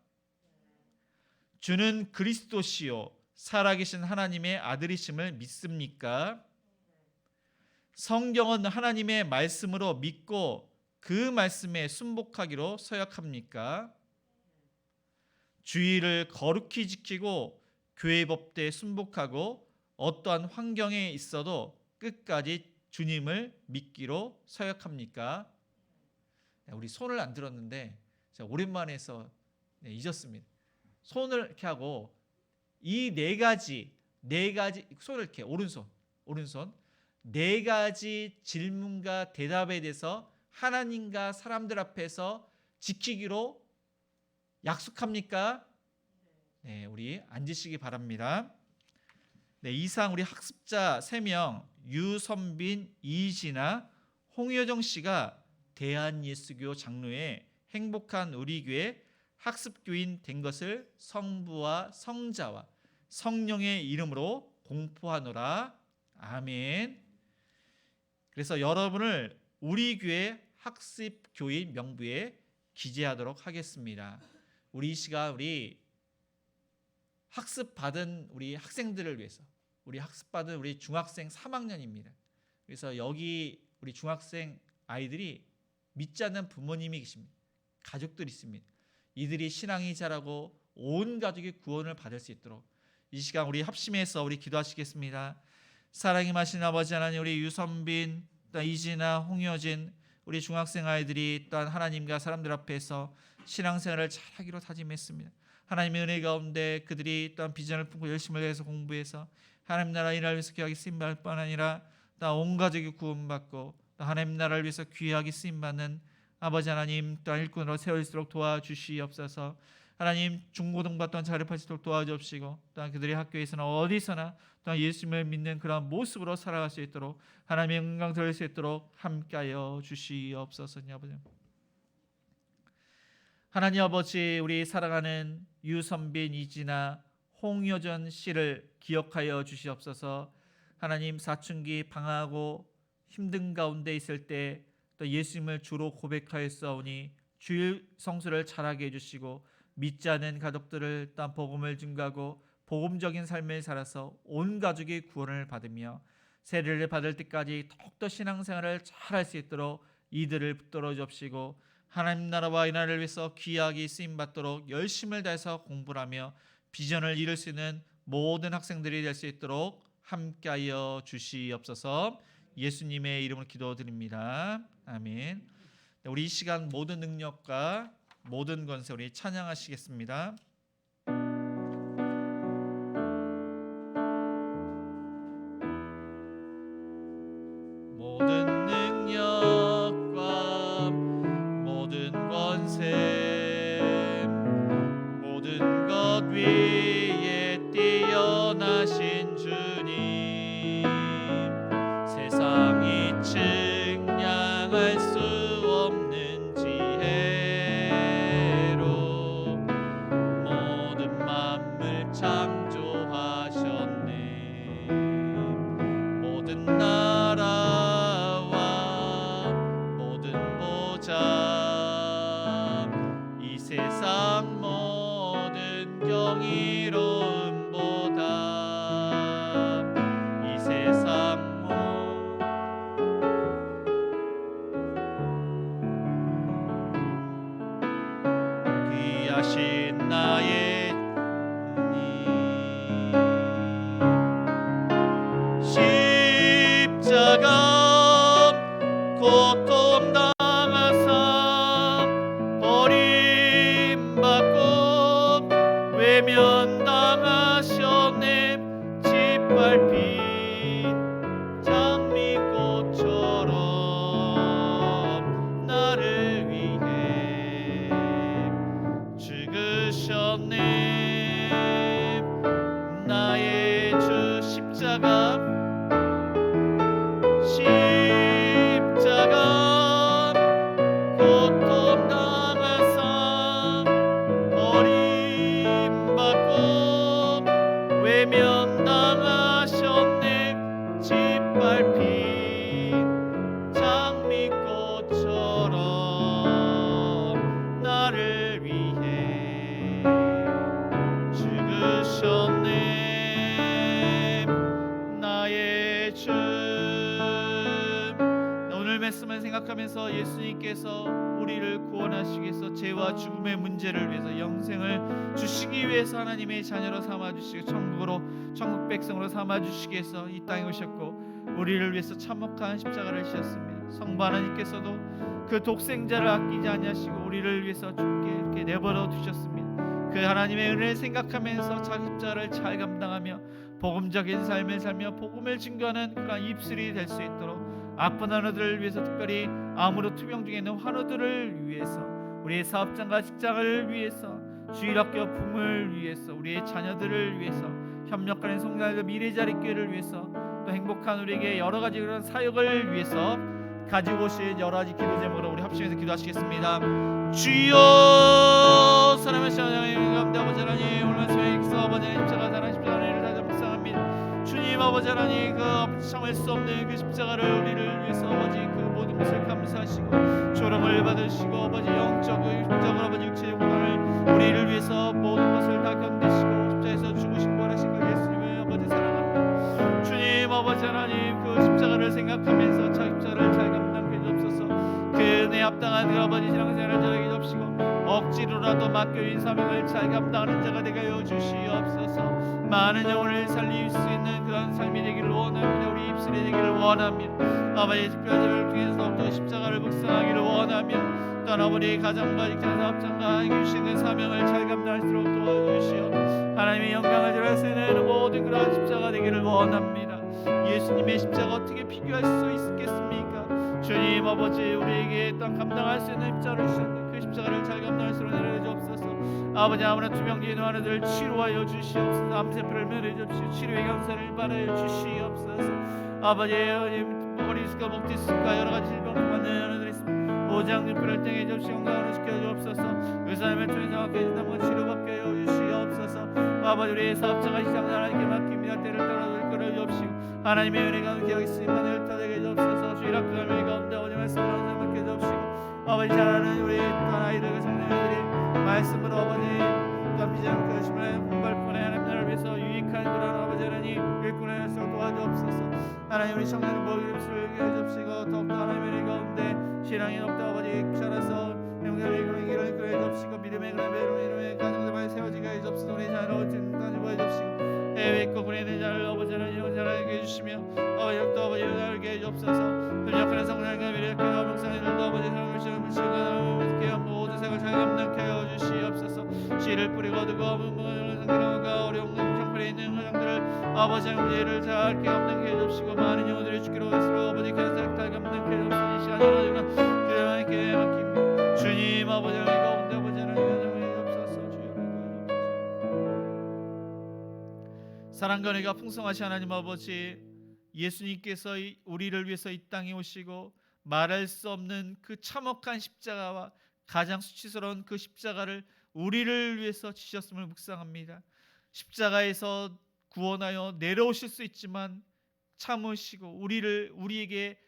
주는 그리스도시요 살아계신 하나님의 아들이심을 믿습니까? 성경은 하나님의 말씀으로 믿고 그 말씀에 순복하기로 서약합니까? 주의를 거룩히 지키고 교회 법대에 순복하고 어떠한 환경에 있어도 끝까지 주님을 믿기로 서약합니까? 우리 손을 안 들었는데 제가 오랜만에 해서 잊었습니다. 손을 이렇게 하고 이 네 가지 손을 이렇게 오른손 네 가지 질문과 대답에 대해서 하나님과 사람들 앞에서 지키기로 약속합니까? 네, 우리 앉으시기 바랍니다. 네, 이상 우리 학습자 3명 유선빈, 이진아, 홍여정 씨가 대한예수교 장로의 행복한 우리 교회 학습교인 된 것을 성부와 성자와 성령의 이름으로 공포하노라. 아멘. 그래서 여러분을 우리 교회 학습교인 명부에 기재하도록 하겠습니다. 우리 이 시간 우리 학습받은 우리 학생들을 위해서 우리 학습받은 우리 중학생 3학년입니다. 그래서 여기 우리 중학생 아이들이 믿지 않는 부모님이 계십니다. 가족들이 있습니다. 이들이 신앙이 자라고 온 가족이 구원을 받을 수 있도록 이 시간 우리 합심해서 우리 기도하시겠습니다. 사랑이 마신 아버지 하나님, 우리 유선빈, 또 이진아, 홍여진 우리 중학생 아이들이 또한 하나님과 사람들 앞에서 신앙생활을 잘하기로 다짐했습니다. 하나님의 은혜 가운데 그들이 또한 비전을 품고 열심을 다해서 공부해서 하나님 나라 일을 위해서 귀하게 쓰임받을 뿐 아니라 또 온 가족이 구원받고 또 하나님 나라를 위해서 귀하게 쓰임받는 아버지 하나님 또한 일꾼으로 세울수록 도와주시옵소서. 하나님 중고등부 또한 자립할 수 있도록 도와주옵시고 또한 그들의 학교에서는 어디서나 또한 예수님을 믿는 그런 모습으로 살아갈 수 있도록 하나님의 영광 돌릴 수 있도록 함께하여 주시옵소서. 아버지 하나님 아버지, 우리 사랑하는 유선빈, 이진아, 홍여전 씨를 기억하여 주시옵소서. 하나님 사춘기 방황하고 힘든 가운데 있을 때 또 예수님을 주로 고백하였사오니 주일 성수를 잘하게 해주시고 믿지 않은 가족들을 또한 복음을 증거하고 복음적인 삶을 살아서 온 가족이 구원을 받으며 세례를 받을 때까지 더욱더 신앙생활을 잘할 수 있도록 이들을 붙들어 주옵시고 하나님 나라와 이 나라를 위해서 귀하게 쓰임받도록 열심을 다해서 공부를 하며 비전을 이룰 수 있는 모든 학생들이 될 수 있도록 함께하여 주시옵소서. 예수님의 이름으로 기도드립니다. 아멘. 우리 이 시간 모든 능력과 모든 권세 우리 찬양하시겠습니다. 모든 능력과 모든 것 위에 뛰어나신 주님, 세상이 측량할 수 없는 지혜로 모든 만물 창조하셨네. 모든 나라와 모든 보좌, 이 세상 모든 경이로움보다 이 세상 귀하신 나의 십자가 고통 당하사 버림받고 외면당하셨네. 짓밟힌 장미꽃처럼 나를 위해 죽으셨네. 나의 주 십자가 고통 당하사 버림받고 외면당하셨네. 짓밟힌 장미꽃처럼 나를 위해 죽으셨네. 나의 주. 오늘 말씀을 생각하면서 예수님께서 우리를 구원하시기 위해서 죄와 죽음의 문제를 위해서 영생을 주시기 위해서 하나님의 자녀로 삼아주시고 천국 백성으로 삼아주시기 위해서 이 땅에 오셨고 우리를 위해서 참혹한 십자가를 지셨습니다. 성부 하나님께서도 그 독생자를 아끼지 아니하시고 우리를 위해서 죽게 이렇게 내버려 두셨습니다. 그 하나님의 은혜를 생각하면서 자기 십자가를 잘 감당하며 복음적인 삶을 살며 복음을 증거하는 그런 입술이 될 수 있도록 아픈 환우들을 위해서, 특별히 암으로 투병 중에 있는 환우들을 위해서, 우리의 사업장과 직장을 위해서, 주일학교 부모를 위해서, 우리의 자녀들을 위해서, 협력하는 성도들 미래자리 교회를 위해서, 또 행복한 우리에게 여러 가지 그런 사역을 위해서 가지고 오신 여러 가지 기도 제목으로 우리 합심해서 기도하시겠습니다. 주여, 사랑하시는 하나님 가운데 아버지 하나님, 오늘 말씀에 기서 아버지 하나님 십자가 사랑 십자가를 다시 묵상합니다. 주님 아버지 하나님, 그 참을 수 없는 그 십자가를 우리를 위해서 아버지 그 모든 것을 감사하시고 조롱을 받으시고 아버지 영적으로 아버지 육체의 고난을 우리를 위해서 모든 것을 다 견디시고 십자가에서 죽으신 부활하신 그 예수님의 아버지 사랑합니다. 주님 아버지 하나님, 그 십자가를 생각하면서 자 십자가를 잘 감당해 주옵소서. 그 은혜 합당한 그 아버지 신앙생활을 잘하게 해주시고 억지로라도 맡겨진 사명을 잘 감당하는 자가 되게 하여 주시옵소서. 많은 영혼을 살릴 수 있는 그런 삶이 되기를 원합니다. 우리 입술이 되기를 원합니다. 아버지 특별자를 통해서 또 십자가를 묵상하기를 원하며 또한 아버지 가정과 직장 사업장과 주시는 사명을 잘 감당할수록 도와주시오. 하나님의 영광을 드러내는 모든 그런 십자가 되기를 원합니다. 예수님의 십자가 어떻게 비교할 수 있겠습니까? 주님 아버지, 우리에게 또한 감당할 수 있는 십자가를 주셨는데 그 십자가를 잘 감당할 수 있도록 내려주옵소서. 아버지, 아무나 투병되어 있는 환우들을 치료하여 주시옵소서. 암세포를 면해 주시옵소서. 치료의 감사를 바라여 주시옵소서. 아버지, 머리수가 목뒤수가 여러 가지 질병을 받는 환우들이 있습니다. 오장육부를 땡해 주시고 건강을 시켜 주옵소서. 그 삶을 통해서 깨진다는 것 치료받게 하여 주시옵소서. 아버지, 우리의 사업자가 시장을 하나님께 맡깁니다. 때를 따라 끌어 주옵시고 하나님의 은혜가 기억이 있으면 타되게 주옵소서. 주일학교 가면 가운데 어디 말씀을 항상 맡겨 주옵시고 아버지, 잘하는 우리 아이들과 청년들이 말씀으로 아버지 깜비지 않고 열심히 공부할뿐에 하나님 나라를 위해서 유익한 그런 아버지 하나님 일꾼의 수 도와주옵소서. 하나님, 우리 청년들 모든 것을 해주옵시고 더욱더 하나님의 은혜 가운데 신앙이 높다 아버지 자라서 영광의 그런 길을 그려 주옵시고 믿음의 그런 배로의 가정들 많이 세워지게 해주옵소서. 우리 자녀를 가지고 해주옵시고 해외 있고 군인의 자를 아버지 하나님 자라게 해주시며 아버지 또 아버지 자라게 해주옵소서. 협력하는 성장과 미래학교 목사님들도 아버지 사랑을 시험을 시간을 모든 생을 잘 감당케 하여 주시옵소서. 씨를 뿌리고 두고 상대가 어려운 형편에 있는 가정들을 아버지 하나님 예를 잘 감당케 해주시고 많은 영혼들이 죽기로 했으므로 아버지 간사를 잘 감당케 해주시고 이 시간에 하나님은 그들에게 맡깁니다. 주님 아버지 하나님 가운데 아버지 하나님 가정을 해주옵소서. 주여 사랑과 은혜가 풍성하신 하나님 아버지, 예수님께서 우리를 위해서 이 땅에 오시고 말할 수 없는 그 참혹한 십자가와 가장 수치스러운 그 십자가를 우리를 위해서 지셨음을 묵상합니다. 십자가에서 구원하여 내려오실 수 있지만 참으시고 우리에게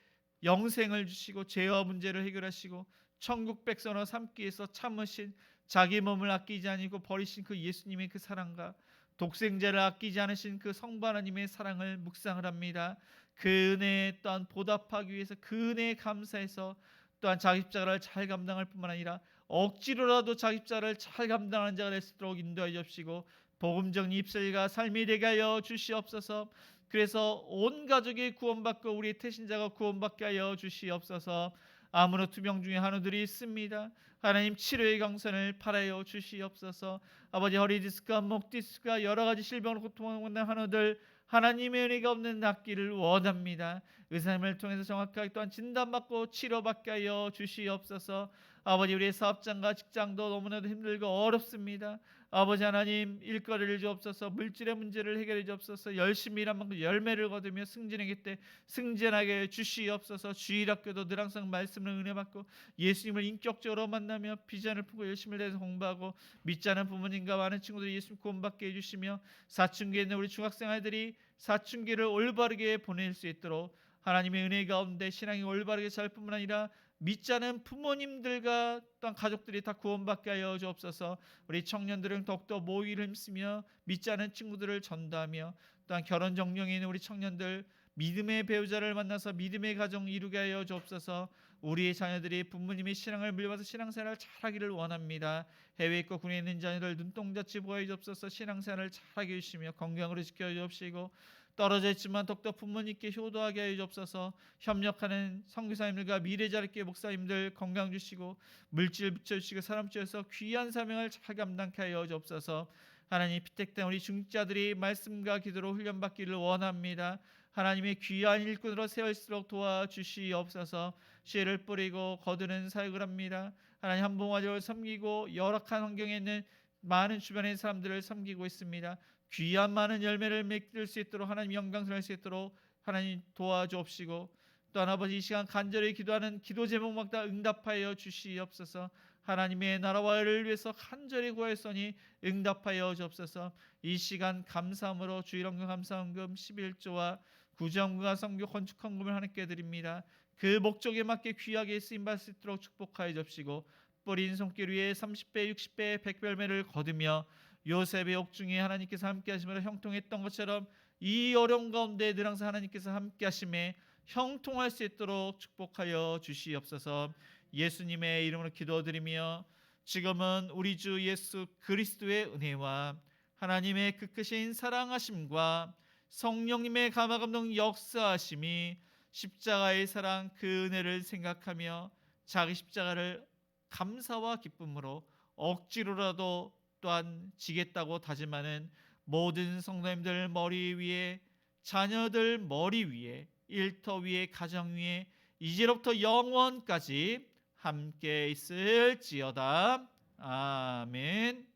영생을 주시고 죄와 문제를 해결하시고 천국 백성으로 삼기 위해서 참으신, 자기 몸을 아끼지 아니고 버리신 그 예수님의 그 사랑과 독생자를 아끼지 않으신 그 성부 하나님의 사랑을 묵상을 합니다. 그 은혜에 또한 보답하기 위해서 그 은혜에 감사해서 또한 자기 십자가를 잘 감당할 뿐만 아니라 억지로라도 자기 십자가를 잘 감당하는 자가 될 수 있도록 인도하여 주시고 복음적 입술과 삶이 되게 하여 주시옵소서. 그래서 온 가족이 구원받고 우리 태신자가 구원받게 하여 주시옵소서. 아무로 투병 중에 한우들이 있습니다. 하나님 치료의 강선을 바라여 주시옵소서. 아버지 허리 디스크와 목 디스크와 여러 가지 질병으로 고통받는 한우들 하나님의 은혜가 없는 낫기를 원합니다. 의사님을 통해서 정확하게 또한 진단받고 치료받게 하여 주시옵소서. 아버지 우리의 사업장과 직장도 너무나도 힘들고 어렵습니다. 아버지 하나님 일거리를 주옵소서. 물질의 문제를 해결해 주옵소서. 열심히 일한 만큼 열매를 거두며 승진하기 때 승진하게 주시옵소서. 주일학교도 늘 항상 말씀을 은혜받고 예수님을 인격적으로 만나며 비전을 품고 열심히 내서 공부하고 믿지 않은 부모님과 많은 친구들이 예수님 구원받게 해주시며 사춘기에 있는 우리 중학생 아이들이 사춘기를 올바르게 보낼 수 있도록 하나님의 은혜 가운데 신앙이 올바르게 살 뿐만 아니라 믿지 않은 부모님들과 또한 가족들이 다 구원받게 하여 주옵소서. 우리 청년들은 더욱더 모의를 힘쓰며 믿지 않은 친구들을 전도하며 또한 결혼 정령에 있는 우리 청년들 믿음의 배우자를 만나서 믿음의 가정 이루게 하여 주옵소서. 우리의 자녀들이 부모님의 신앙을 물려받아서 신앙생활을 잘하기를 원합니다. 해외에 있고 군에 있는 자녀들 눈동자치 보호해 주옵소서. 신앙생활을 잘하게 해주시며 건강으로 지켜 주옵시고 떨어져 있지만 더욱더 부모님께 효도하게 하여 주옵소서. 협력하는 선교사님들과 미래자립계 목사님들 건강 주시고 물질 붙여주시고 사람 주셔서 귀한 사명을 잘 감당케 하여 주옵소서. 하나님 피택된 우리 중직자들이 말씀과 기도로 훈련받기를 원합니다. 하나님의 귀한 일꾼으로 세울수록 도와주시옵소서. 씨를 뿌리고 거두는 사역을 합니다. 하나님 한봉화적을 섬기고 열악한 환경에 있는 많은 주변의 사람들을 섬기고 있습니다. 귀한 많은 열매를 맺을 수 있도록 하나님 영광스러울 수 있도록 하나님 도와주옵시고 또한 아버지 이 시간 간절히 기도하는 기도 제목마다 응답하여 주시옵소서. 하나님의 나라와 의를 위해서 간절히 구하였으니 응답하여 주옵소서. 이 시간 감사함으로 주일헌금 감사헌금 11조와 구정금과 선교 건축헌금을 하나님께 드립니다. 그 목적에 맞게 귀하게 쓰임받을 수 있도록 축복하여 주옵시고 뿌린 손길 위에 30배 60배 100별매를 거두며 요셉의 옥중에 하나님께서 함께 하심으로 형통했던 것처럼 이 어려운 가운데 늘 항상 하나님께서 함께 하심에 형통할 수 있도록 축복하여 주시옵소서. 예수님의 이름으로 기도드리며 지금은 우리 주 예수 그리스도의 은혜와 하나님의 그 크신 사랑하심과 성령님의 감화감동 역사하심이 십자가의 사랑 그 은혜를 생각하며 자기 십자가를 감사와 기쁨으로 억지로라도 또한 지겠다고 다짐하는 모든 성도님들 머리 위에 자녀들 머리 위에 일터 위에 가정 위에 이제로부터 영원까지 함께 있을지어다. 아멘.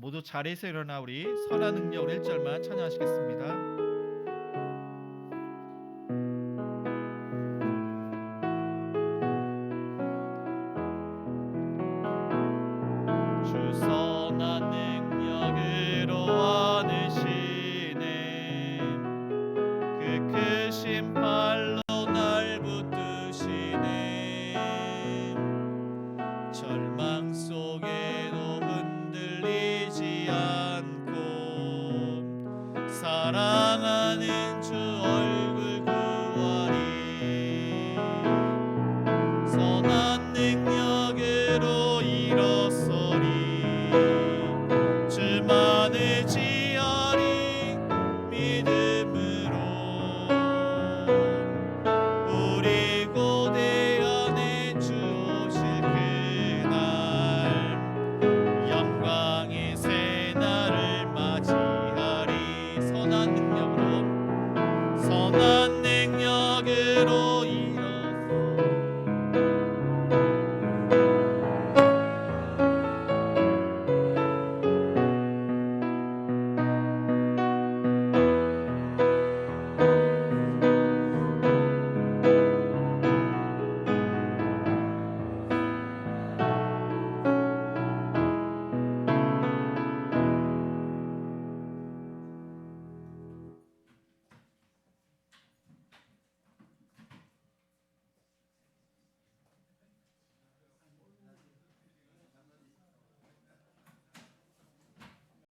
모두 자리에서 일어나 우리 선한 능력으로 1절만 찬양하시겠습니다. 주 선한 능력으로 안으시네 그 크신 팔로 날 붙드시네 절망 속에도 흔들리지 않고 사랑하는 주 얼굴 구하리 선한 능력으로 일어서리 주만의 지